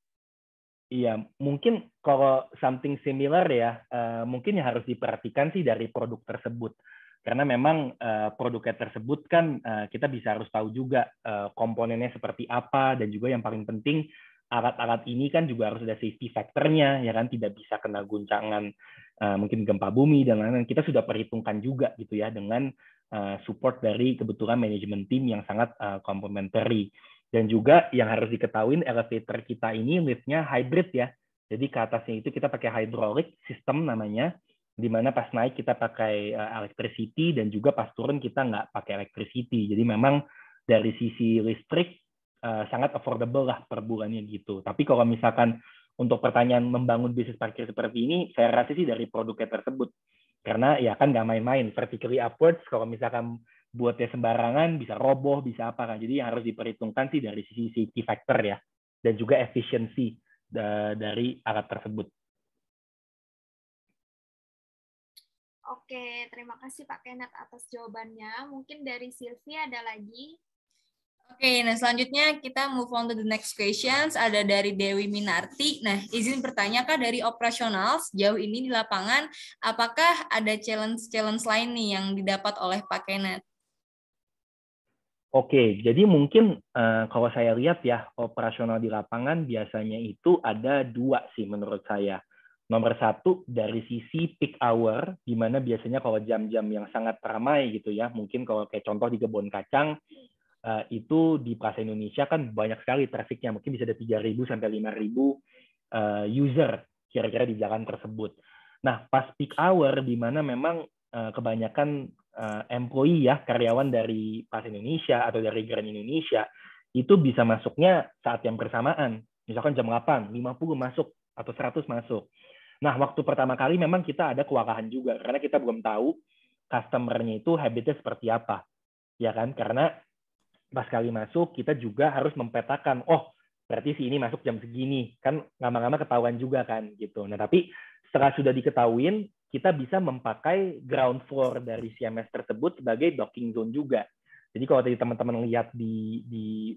Iya, mungkin kalau something similar ya, mungkin yang harus diperhatikan sih dari produk tersebut. Karena memang produknya tersebut kan kita bisa harus tahu juga komponennya seperti apa, dan juga yang paling penting alat-alat ini kan juga harus ada safety factor-nya, ya kan, tidak bisa kena guncangan mungkin gempa bumi dan lain-lain. Kita sudah perhitungkan juga gitu ya dengan support dari kebetulan manajemen tim yang sangat complementary. Dan juga yang harus diketahui elevator kita ini liftnya hybrid ya. Jadi ke atasnya itu kita pakai hydraulic system namanya, di mana pas naik kita pakai electricity dan juga pas turun kita nggak pakai electricity. Jadi memang dari sisi listrik sangat affordable lah per bulannya gitu. Tapi kalau misalkan untuk pertanyaan membangun bisnis parkir seperti ini, saya rasa sih dari produknya tersebut. Karena ya kan nggak main-main, vertically upwards kalau misalkan buatnya sembarangan bisa roboh, bisa apa kan. Jadi yang harus diperhitungkan sih dari sisi safety factor ya, dan juga efisiensi dari alat tersebut. Oke, terima kasih Pak Kenneth atas jawabannya. Mungkin dari Sylvia ada lagi. Oke, nah selanjutnya kita move on to the next questions. Ada dari Dewi Minarti. Nah, izin bertanya Kak, dari operasional sejauh ini di lapangan, apakah ada challenge-challenge lain nih yang didapat oleh Pak Kenneth? Oke, jadi mungkin kalau saya lihat ya, operasional di lapangan biasanya itu ada 2 sih menurut saya. Nomor 1 dari sisi peak hour, di mana biasanya kalau jam-jam yang sangat ramai gitu ya, mungkin kalau kayak contoh di Kebon Kacang, itu di Plaza Indonesia kan banyak sekali trafiknya, mungkin bisa ada 3.000 sampai 5.000 user kira-kira di jalan tersebut. Nah, pas peak hour di mana memang kebanyakan employee ya, karyawan dari Plaza Indonesia atau dari Grand Indonesia itu bisa masuknya saat yang bersamaan. Misalkan jam 8, 50 masuk atau 100 masuk. Nah, waktu pertama kali memang kita ada kewalahan juga karena kita belum tahu customer-nya itu habitnya seperti apa. Ya kan? Karena pas kali masuk kita juga harus mempetakan, oh berarti si ini masuk jam segini, kan lama-lama ketahuan juga kan gitu. Nah tapi setelah sudah diketahuin, kita bisa memakai ground floor dari CMS tersebut sebagai docking zone juga. Jadi kalau tadi teman-teman lihat di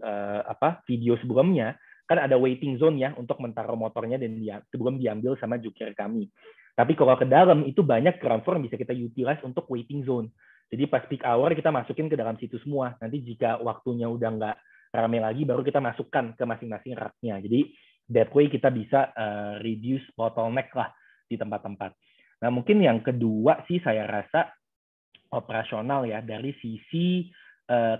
video sebelumnya, kan ada waiting zone ya untuk menaruh motornya dan sebelum diambil sama jukir kami. Tapi kalau ke dalam itu banyak ground floor yang bisa kita utilize untuk waiting zone. Jadi pas peak hour kita masukin ke dalam situ semua. Nanti jika waktunya udah nggak ramai lagi, baru kita masukkan ke masing-masing rak-nya. Jadi that way kita bisa reduce bottleneck lah di tempat-tempat. Nah mungkin yang kedua sih saya rasa operasional ya, dari sisi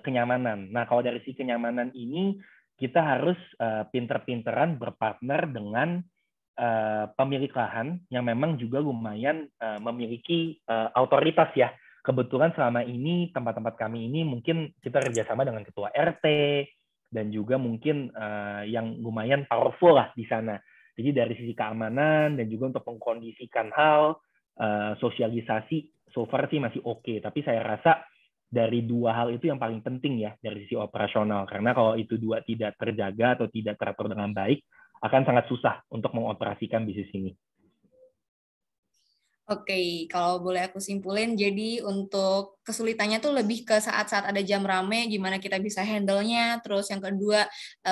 kenyamanan. Nah kalau dari sisi kenyamanan ini kita harus pinter-pinteran berpartner dengan pemilik lahan yang memang juga lumayan memiliki otoritas ya. Kebetulan selama ini tempat-tempat kami ini mungkin kita kerjasama dengan ketua RT dan juga mungkin yang lumayan powerful lah di sana. Jadi dari sisi keamanan dan juga untuk mengkondisikan hal, sosialisasi so far sih masih oke. Tapi saya rasa dari dua hal itu yang paling penting ya dari sisi operasional. Karena kalau itu dua tidak terjaga atau tidak teratur dengan baik, akan sangat susah untuk mengoperasikan bisnis ini. Oke, kalau boleh aku simpulin, jadi untuk kesulitannya tuh lebih ke saat-saat ada jam rame, gimana kita bisa handle-nya. Terus yang kedua,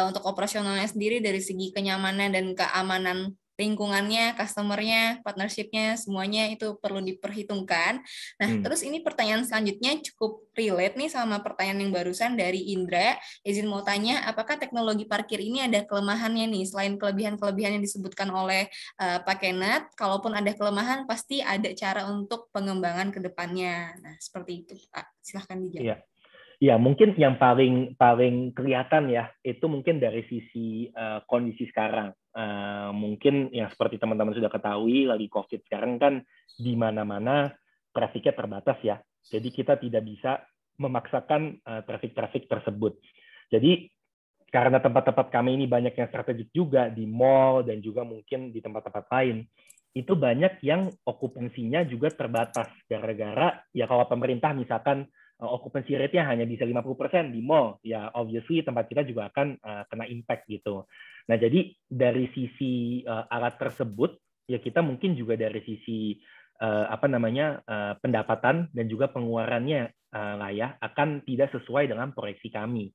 untuk operasionalnya sendiri dari segi kenyamanan dan keamanan lingkungannya, customer-nya, partnership-nya, semuanya itu perlu diperhitungkan. Nah, terus ini pertanyaan selanjutnya cukup relate nih sama pertanyaan yang barusan dari Indra. Izin mau tanya, apakah teknologi parkir ini ada kelemahannya nih? Selain kelebihan-kelebihan yang disebutkan oleh Pak Kenneth, kalaupun ada kelemahan, pasti ada cara untuk pengembangan ke depannya. Nah, seperti itu, Pak. Silahkan dijawab. Ya, mungkin yang paling kelihatan ya, itu mungkin dari sisi kondisi sekarang. Mungkin yang seperti teman-teman sudah ketahui, lagi COVID sekarang kan di mana-mana trafiknya terbatas ya. Jadi kita tidak bisa memaksakan trafik-trafik tersebut. Jadi karena tempat-tempat kami ini banyak yang strategik juga di mall dan juga mungkin di tempat-tempat lain, itu banyak yang okupansinya juga terbatas gara-gara ya kalau pemerintah misalkan occupancy rate-nya hanya bisa 50% di mall, ya obviously tempat kita juga akan kena impact gitu. Nah, jadi dari sisi alat tersebut, ya kita mungkin juga dari sisi pendapatan dan juga pengeluarannya lah ya, akan tidak sesuai dengan proyeksi kami.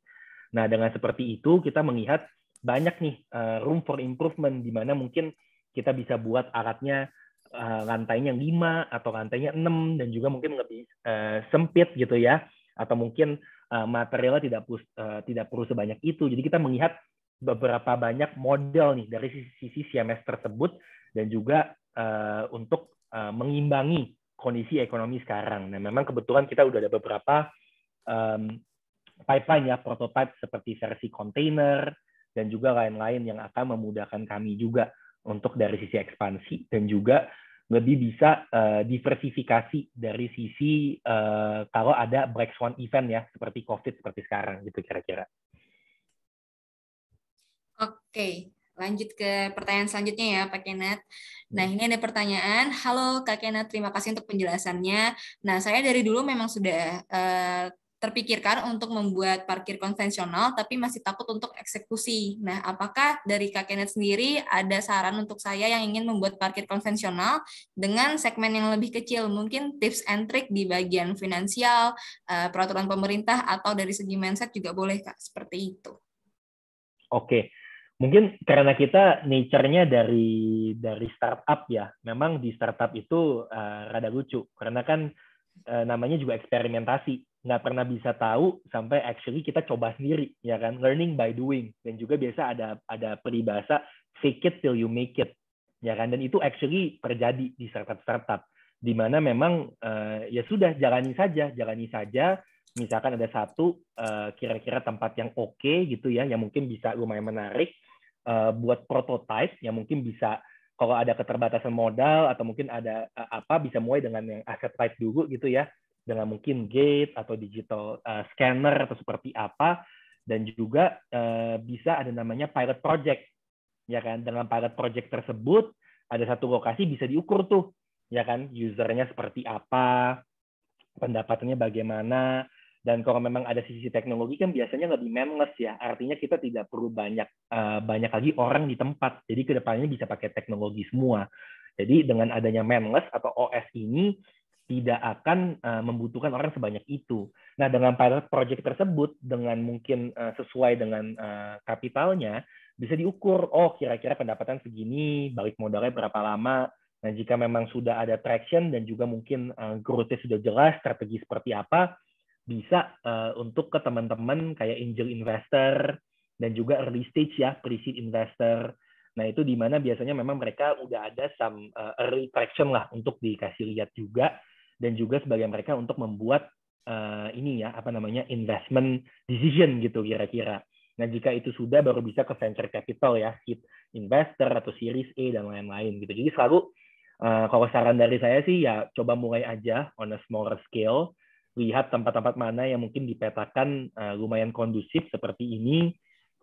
Nah, dengan seperti itu kita melihat banyak nih room for improvement di mana mungkin kita bisa buat alatnya lantainya 5 atau lantainya 6 dan juga mungkin lebih sempit gitu ya, atau mungkin materialnya tidak perlu sebanyak itu. Jadi kita melihat beberapa banyak model nih dari sisi CMS tersebut dan juga untuk mengimbangi kondisi ekonomi sekarang. Nah, memang kebetulan kita udah ada beberapa pipeline ya, prototype seperti versi container dan juga lain-lain yang akan memudahkan kami juga untuk dari sisi ekspansi dan juga lebih bisa diversifikasi dari sisi kalau ada black swan event ya, seperti COVID seperti sekarang gitu kira-kira. Oke, lanjut ke pertanyaan selanjutnya ya Pak Kenneth. Nah, ini ada pertanyaan. Halo Kak Kenneth, terima kasih untuk penjelasannya. Nah, saya dari dulu memang sudah terpikirkan untuk membuat parkir konvensional, tapi masih takut untuk eksekusi. Nah, apakah dari Kak Kenneth sendiri ada saran untuk saya yang ingin membuat parkir konvensional dengan segmen yang lebih kecil? Mungkin tips and trick di bagian finansial, peraturan pemerintah, atau dari segi mindset juga boleh, Kak, seperti itu. Oke. Mungkin karena kita nature-nya dari startup ya, memang di startup itu rada lucu, karena kan namanya juga eksperimentasi, nggak pernah bisa tahu sampai actually kita coba sendiri, ya kan, learning by doing, dan juga biasa ada peribahasa fake it till you make it, ya kan, dan itu actually terjadi di startup, di mana memang ya sudah jalani saja, misalkan ada satu kira-kira tempat yang oke gitu ya, yang mungkin bisa lumayan menarik, buat prototype yang mungkin bisa kalau ada keterbatasan modal atau mungkin ada bisa mulai dengan yang asset light dulu gitu ya, dengan mungkin gate atau digital scanner atau seperti apa, dan juga bisa ada namanya pilot project ya kan. Dengan pilot project tersebut ada satu lokasi bisa diukur tuh ya kan, usernya seperti apa, pendapatannya bagaimana. Dan kalau memang ada sisi teknologi kan biasanya lebih manless ya, artinya kita tidak perlu banyak lagi orang di tempat. Jadi kedepannya bisa pakai teknologi semua. Jadi dengan adanya manless atau OS ini tidak akan membutuhkan orang sebanyak itu. Nah, dengan pilot project tersebut, dengan mungkin sesuai dengan kapitalnya, bisa diukur, oh kira-kira pendapatan segini, balik modalnya berapa lama. Nah, jika memang sudah ada traction dan juga mungkin growth-nya sudah jelas, strategi seperti apa, bisa untuk ke teman-teman kayak angel investor dan juga early stage ya, pre-seed investor. Nah, itu di mana biasanya memang mereka udah ada some early traction lah untuk dikasih lihat juga, dan juga sebagai mereka untuk membuat ini ya, apa namanya, investment decision gitu kira-kira. Nah, jika itu sudah, baru bisa ke venture capital ya, seed investor atau series A dan lain-lain gitu. Jadi selalu kalau saran dari saya sih ya coba mulai aja on a smaller scale, lihat tempat-tempat mana yang mungkin dipetakan lumayan kondusif seperti ini,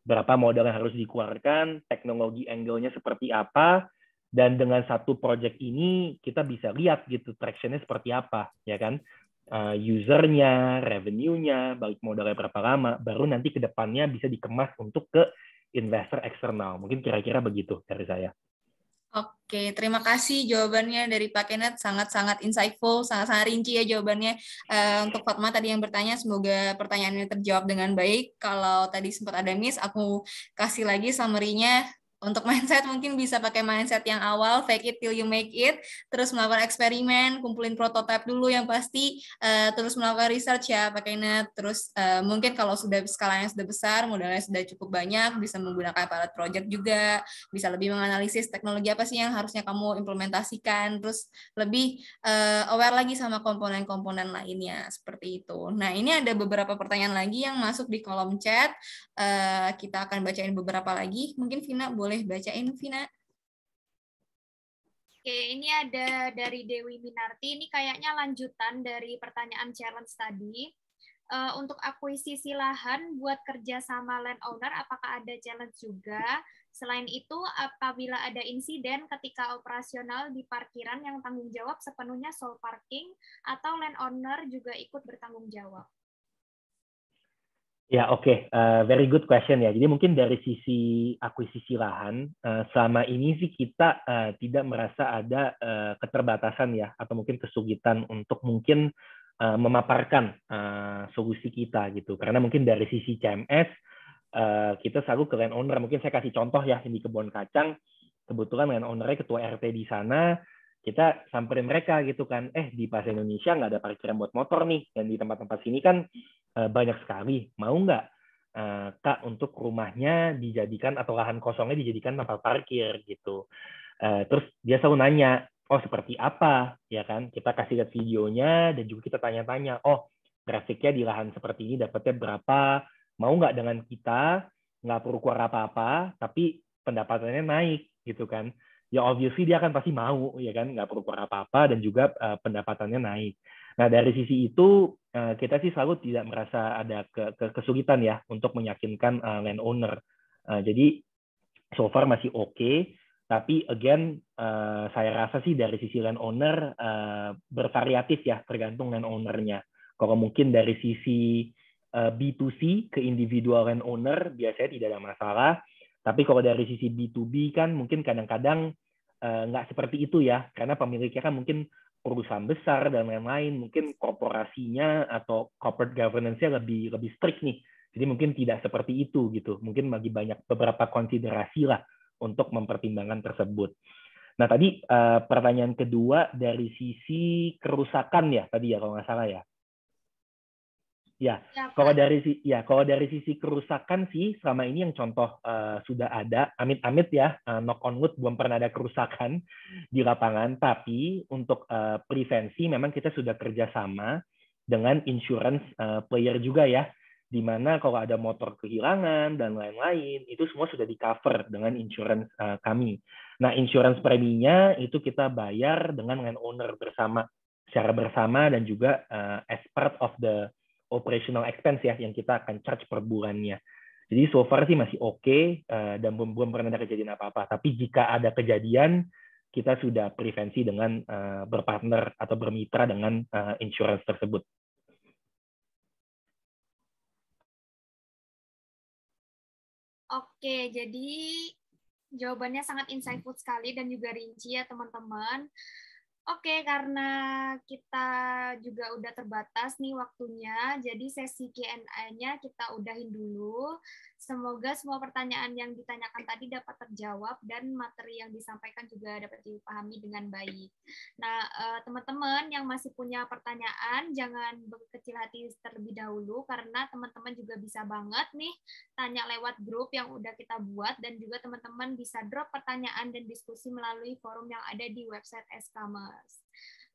berapa modal yang harus dikeluarkan, teknologi angle-nya seperti apa, dan dengan satu project ini kita bisa lihat gitu traction-nya seperti apa, ya kan? User-nya, revenue-nya, balik modalnya berapa lama, baru nanti ke depannya bisa dikemas untuk ke investor eksternal. Mungkin kira-kira begitu dari saya. Oke, terima kasih jawabannya dari Pak Kenneth, sangat-sangat insightful, sangat-sangat rinci ya jawabannya. Untuk Fatma tadi yang bertanya, semoga pertanyaannya terjawab dengan baik. Kalau tadi sempat ada miss, aku kasih lagi summary-nya. Untuk mindset mungkin bisa pakai mindset yang awal, fake it till you make it, terus melakukan eksperimen, kumpulin prototipe dulu yang pasti, terus melakukan research ya Pak Kenneth. Terus mungkin kalau sudah skalanya sudah besar, modalnya sudah cukup banyak, bisa menggunakan pilot project juga, bisa lebih menganalisis teknologi apa sih yang harusnya kamu implementasikan, terus lebih aware lagi sama komponen-komponen lainnya, seperti itu. Nah, ini ada beberapa pertanyaan lagi yang masuk di kolom chat. Kita akan bacain beberapa lagi. Mungkin Vina boleh bacain, Vina. Oke, ini ada dari Dewi Minarti. Ini kayaknya lanjutan dari pertanyaan challenge tadi. Untuk akuisisi lahan buat kerja sama landowner, apakah ada challenge juga? Selain itu, apabila ada insiden ketika operasional di parkiran yang tanggung jawab sepenuhnya sole parking atau landowner juga ikut bertanggung jawab? Ya, oke. Very good question ya. Jadi mungkin dari sisi akuisisi lahan, selama ini sih kita tidak merasa ada keterbatasan ya, atau mungkin kesulitan untuk mungkin memaparkan solusi kita gitu. Karena mungkin dari sisi CMS, kita selalu ke landowner. Mungkin saya kasih contoh ya, di Kebon Kacang, kebetulan landowner-nya ketua RT di sana, kita samperin mereka gitu kan, di Plaza Indonesia nggak ada parkiran buat motor nih, dan di tempat-tempat sini kan banyak sekali, mau nggak Kak untuk rumahnya dijadikan atau lahan kosongnya dijadikan tempat parkir gitu. Terus dia selalu nanya, oh seperti apa ya kan, kita kasih lihat videonya dan juga kita tanya-tanya, oh grafiknya di lahan seperti ini dapatnya berapa, mau nggak dengan kita, nggak perlu keluar apa-apa tapi pendapatannya naik gitu kan. Ya obviously dia akan pasti mau ya kan, nggak perlu keluar apa-apa dan juga pendapatannya naik. Nah dari sisi itu kita sih selalu tidak merasa ada kesulitan ya untuk meyakinkan landowner. Jadi so far masih oke, tapi again saya rasa sih dari sisi landowner bervariatif ya, tergantung landownernya. Kalau mungkin dari sisi B2C ke individual landowner biasanya tidak ada masalah. Tapi kalau dari sisi B2B kan mungkin kadang-kadang nggak seperti itu ya, karena pemiliknya kan mungkin perusahaan besar dan lain-lain, mungkin korporasinya atau corporate governance-nya lebih strict nih. Jadi mungkin tidak seperti itu gitu. Mungkin bagi banyak beberapa konsiderasi lah untuk mempertimbangkan tersebut. Nah tadi pertanyaan kedua dari sisi kerusakan ya tadi ya kalau nggak salah ya. Ya, kalau dari sisi kerusakan sih selama ini yang contoh sudah ada, amit-amit ya, knock on wood belum pernah ada kerusakan di lapangan, tapi untuk prevensi memang kita sudah kerjasama dengan insurance player juga ya, di mana kalau ada motor kehilangan dan lain-lain itu semua sudah di cover dengan insurance kami. Nah, insurance preminya itu kita bayar dengan landowner secara bersama dan juga as part of the operational expense ya yang kita akan charge per bulannya. Jadi so far sih masih oke dan belum pernah ada kejadian apa-apa. Tapi jika ada kejadian, kita sudah prevensi dengan berpartner atau bermitra dengan insurance tersebut. Oke, jadi jawabannya sangat insightful sekali dan juga rinci ya teman-teman. Oke, karena kita juga udah terbatas nih waktunya, jadi sesi Q&A-nya kita udahin dulu. Semoga semua pertanyaan yang ditanyakan tadi dapat terjawab dan materi yang disampaikan juga dapat dipahami dengan baik. Nah, teman-teman yang masih punya pertanyaan, jangan berkecil hati terlebih dahulu, karena teman-teman juga bisa banget nih tanya lewat grup yang udah kita buat, dan juga teman-teman bisa drop pertanyaan dan diskusi melalui forum yang ada di website S-Commerce.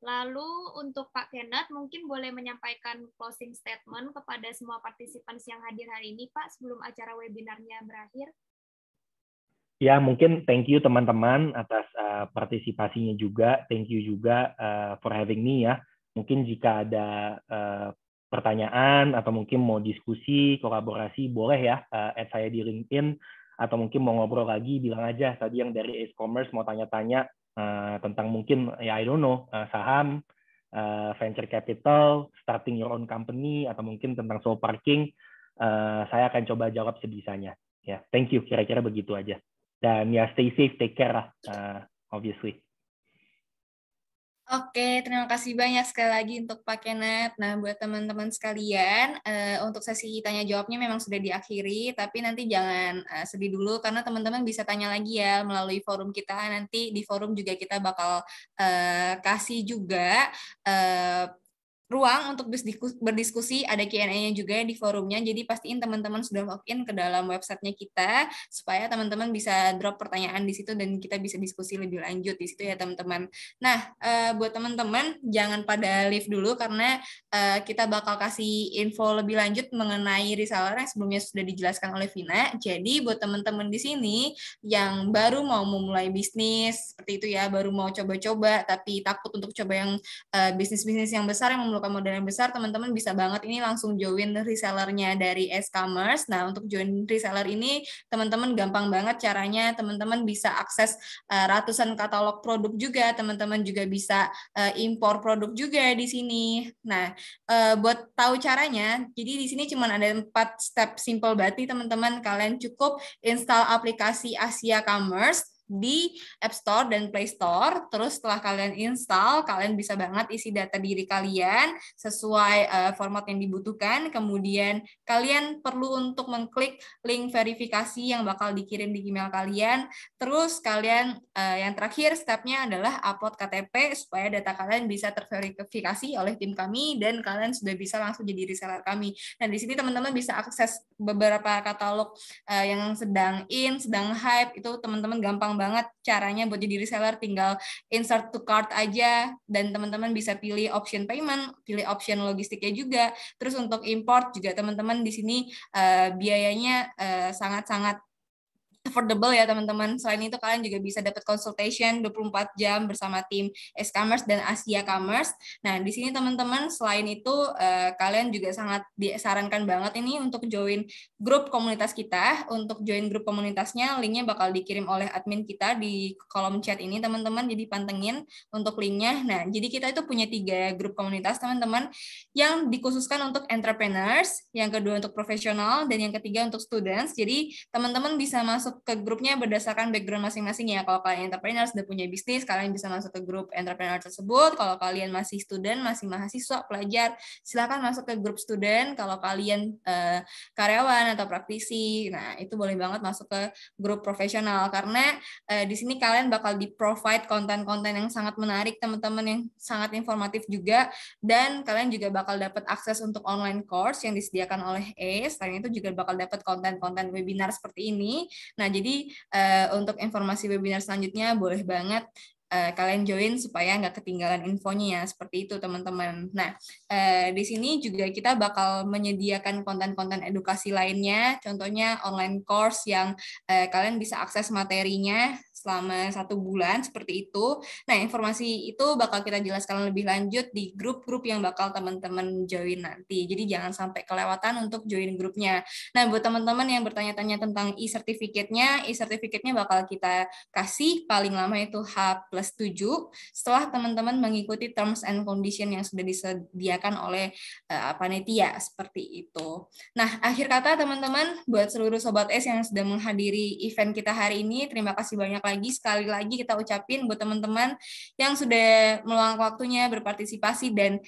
Lalu untuk Pak Kenneth mungkin boleh menyampaikan closing statement kepada semua partisipan yang hadir hari ini, Pak, sebelum acara webinarnya berakhir. Ya, mungkin thank you teman-teman atas partisipasinya juga. Thank you juga for having me ya. Mungkin jika ada pertanyaan atau mungkin mau diskusi, kolaborasi, boleh ya add saya di LinkedIn, atau mungkin mau ngobrol lagi, bilang aja tadi yang dari e-commerce mau tanya-tanya tentang mungkin ya I don't know, saham, venture capital, starting your own company, atau mungkin tentang soul parking, saya akan coba jawab sebisanya. Ya, thank you, kira-kira begitu aja. Dan ya stay safe, take care lah, obviously. Oke, terima kasih banyak sekali lagi untuk Pak Kenneth. Nah, buat teman-teman sekalian, untuk sesi tanya jawabnya memang sudah diakhiri, tapi nanti jangan sedih dulu, karena teman-teman bisa tanya lagi ya melalui forum kita. Nanti di forum juga kita bakal kasih juga ruang untuk berdiskusi, ada Q&A-nya juga di forumnya, jadi pastiin teman-teman sudah login ke dalam websitenya kita, supaya teman-teman bisa drop pertanyaan di situ, dan kita bisa diskusi lebih lanjut di situ ya teman-teman. Nah, buat teman-teman, jangan pada leave dulu, karena kita bakal kasih info lebih lanjut mengenai reseller yang sebelumnya sudah dijelaskan oleh Vina. Jadi, buat teman-teman di sini yang baru mau memulai bisnis, seperti itu ya, baru mau coba-coba, tapi takut untuk coba yang bisnis-bisnis yang besar, yang memerlukan modal yang besar, teman-teman bisa banget ini langsung join resellernya dari S-Commerce. Nah, untuk join reseller ini, teman-teman gampang banget caranya, teman-teman bisa akses ratusan katalog produk juga, teman-teman juga bisa impor produk juga di sini. Nah, buat tahu caranya, jadi di sini cuma ada 4 step simple banget nih teman-teman. Kalian cukup install aplikasi Asia Commerce di App Store dan Play Store. Terus setelah kalian install, kalian bisa banget isi data diri kalian sesuai format yang dibutuhkan. Kemudian kalian perlu untuk mengklik link verifikasi yang bakal dikirim di email kalian. Terus kalian yang terakhir stepnya adalah upload KTP supaya data kalian bisa terverifikasi oleh tim kami dan kalian sudah bisa langsung jadi reseller kami. Dan di sini teman-teman bisa akses beberapa katalog yang sedang hype, itu teman-teman gampang banget caranya buat jadi reseller, tinggal insert to cart aja, dan teman-teman bisa pilih option payment, pilih option logistiknya juga. Terus untuk import juga teman-teman di sini biayanya sangat-sangat affordable ya teman-teman. Selain itu kalian juga bisa dapat consultation 24 jam bersama tim S-Commerce dan Asia Commerce. Nah, di sini teman-teman selain itu kalian juga sangat disarankan banget ini untuk join grup komunitas kita. Untuk join grup komunitasnya, linknya bakal dikirim oleh admin kita di kolom chat ini teman-teman, jadi pantengin untuk linknya. Nah, jadi kita itu punya 3 grup komunitas teman-teman, yang dikhususkan untuk entrepreneurs, yang kedua untuk profesional, dan yang ketiga untuk students. Jadi teman-teman bisa masuk ke grupnya berdasarkan background masing-masing ya. Kalau kalian entrepreneur sudah punya bisnis, kalian bisa masuk ke grup entrepreneur tersebut. Kalau kalian masih student, masih mahasiswa, pelajar, silakan masuk ke grup student. Kalau kalian karyawan atau praktisi, nah itu boleh banget masuk ke grup profesional, karena di sini kalian bakal di-provide konten-konten yang sangat menarik teman-teman, yang sangat informatif juga, dan kalian juga bakal dapat akses untuk online course yang disediakan oleh ACE. Selain itu juga bakal dapat konten-konten webinar seperti ini. Nah, jadi untuk informasi webinar selanjutnya boleh banget kalian join supaya nggak ketinggalan infonya ya, seperti itu teman-teman. Nah, di sini juga kita bakal menyediakan konten-konten edukasi lainnya, contohnya online course yang kalian bisa akses materinya selama 1 bulan, seperti itu. Nah, informasi itu bakal kita jelaskan lebih lanjut di grup-grup yang bakal teman-teman join nanti. Jadi jangan sampai kelewatan untuk join grupnya. Nah, buat teman-teman yang bertanya-tanya tentang e-certificate-nya bakal kita kasih paling lama itu H+1 setuju setelah teman-teman mengikuti terms and condition yang sudah disediakan oleh panitia seperti itu. Nah, akhir kata teman-teman, buat seluruh Sobat S yang sudah menghadiri event kita hari ini, terima kasih banyak lagi. Sekali lagi kita ucapin buat teman-teman yang sudah meluangkan waktunya berpartisipasi dan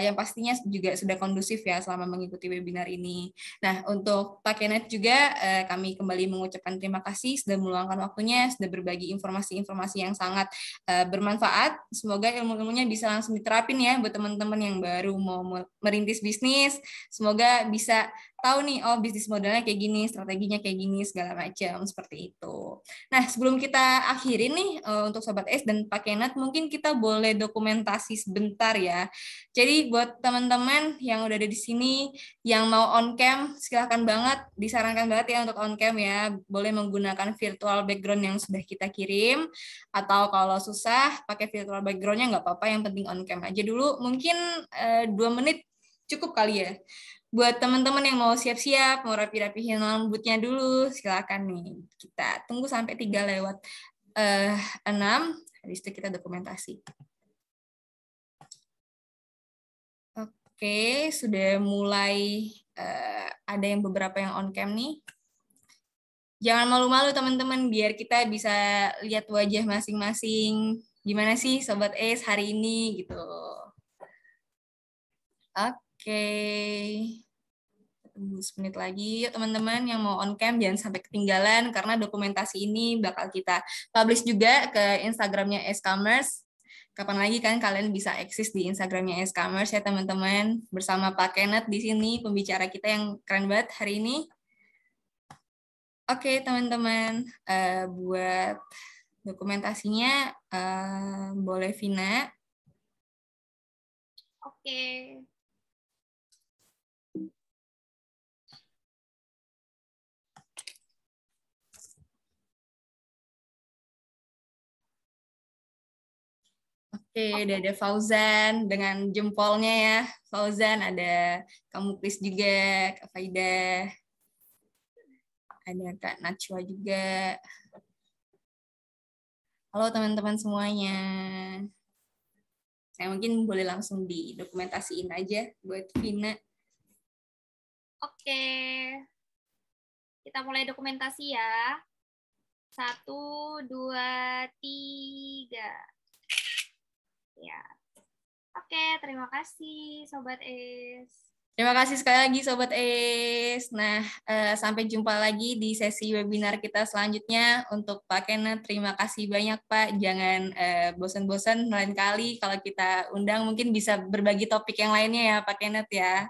yang pastinya juga sudah kondusif ya selama mengikuti webinar ini. Nah, untuk Pak Kenneth juga kami kembali mengucapkan terima kasih sudah meluangkan waktunya, sudah berbagi informasi-informasi yang sangat bermanfaat. Semoga ilmu-ilmunya bisa langsung diterapin ya buat teman-teman yang baru mau merintis bisnis. Semoga bisa tahu nih, oh bisnis modelnya kayak gini, strateginya kayak gini, segala macam, seperti itu. Nah, sebelum kita akhiri nih, untuk Sobat S dan Pak Kenneth, mungkin kita boleh dokumentasi sebentar ya. Jadi buat teman-teman yang udah ada di sini, yang mau on-cam, silahkan banget, disarankan banget ya untuk on-cam ya, boleh menggunakan virtual background yang sudah kita kirim, atau kalau susah, pakai virtual background-nya nggak apa-apa, yang penting on-cam aja dulu, mungkin 2 menit cukup kali ya. Buat teman-teman yang mau siap-siap, mau rapi-rapihin rambutnya dulu, silakan nih. Kita tunggu sampai 3:06, habis itu kita dokumentasi. Oke, sudah mulai ada yang beberapa yang on cam nih. Jangan malu-malu teman-teman, biar kita bisa lihat wajah masing-masing. Gimana sih Sobat S hari ini gitu. Oke. Tunggu 10 menit lagi. Yuk teman-teman yang mau on cam jangan sampai ketinggalan karena dokumentasi ini bakal kita publish juga ke Instagramnya S-Commerce. Kapan lagi kan kalian bisa eksis di Instagramnya S-Commerce ya teman-teman. Bersama Pak Kenneth di sini, pembicara kita yang keren banget hari ini. Oke teman-teman, buat dokumentasinya boleh Vina. Oke. Oke, udah ada Fauzan dengan jempolnya ya. Fauzan, ada kamu Kris juga, Kak Faidah. Ada Kak Najwa juga. Halo teman-teman semuanya. Saya mungkin boleh langsung didokumentasiin aja buat Vina. Oke. Kita mulai dokumentasi ya. 1, 2, 3. Ya. Oke, terima kasih Sobat S. Terima kasih sekali lagi Sobat S. Nah, sampai jumpa lagi di sesi webinar kita selanjutnya. Untuk Pak Kenneth, terima kasih banyak Pak. Jangan bosan-bosan lain kali kalau kita undang mungkin bisa berbagi topik yang lainnya ya Pak Kenneth ya.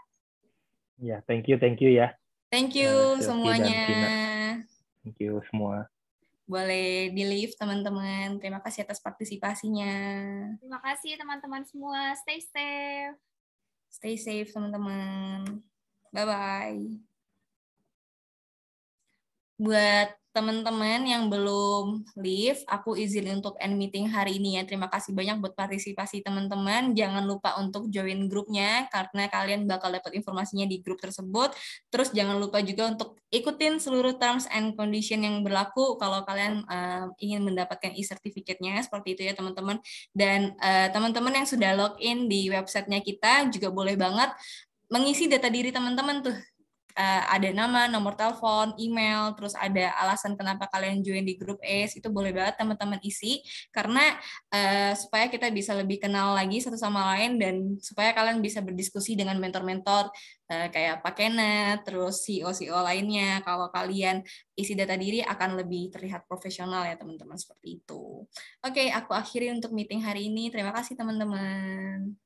Ya, thank you ya. Thank you Sylvie semuanya. dan Tina. Thank you semua. Boleh di-leave teman-teman. Terima kasih atas partisipasinya. Terima kasih teman-teman semua. Stay safe. Stay safe teman-teman. Bye-bye. Buat teman-teman yang belum leave, aku izin untuk end meeting hari ini ya. Terima kasih banyak buat partisipasi teman-teman. Jangan lupa untuk join grupnya, karena kalian bakal dapat informasinya di grup tersebut. Terus jangan lupa juga untuk ikutin seluruh terms and condition yang berlaku kalau kalian ingin mendapatkan e-certificate-nya, seperti itu ya teman-teman. Dan teman-teman yang sudah login di websitenya kita juga boleh banget mengisi data diri teman-teman tuh. Ada nama, nomor telepon, email, terus ada alasan kenapa kalian join di grup ACE, itu boleh banget teman-teman isi, karena supaya kita bisa lebih kenal lagi satu sama lain, dan supaya kalian bisa berdiskusi dengan mentor-mentor kayak Pak Kenneth, terus CEO-CEO lainnya. Kalau kalian isi data diri akan lebih terlihat profesional ya teman-teman, seperti itu. Oke, aku akhiri untuk meeting hari ini. Terima kasih teman-teman.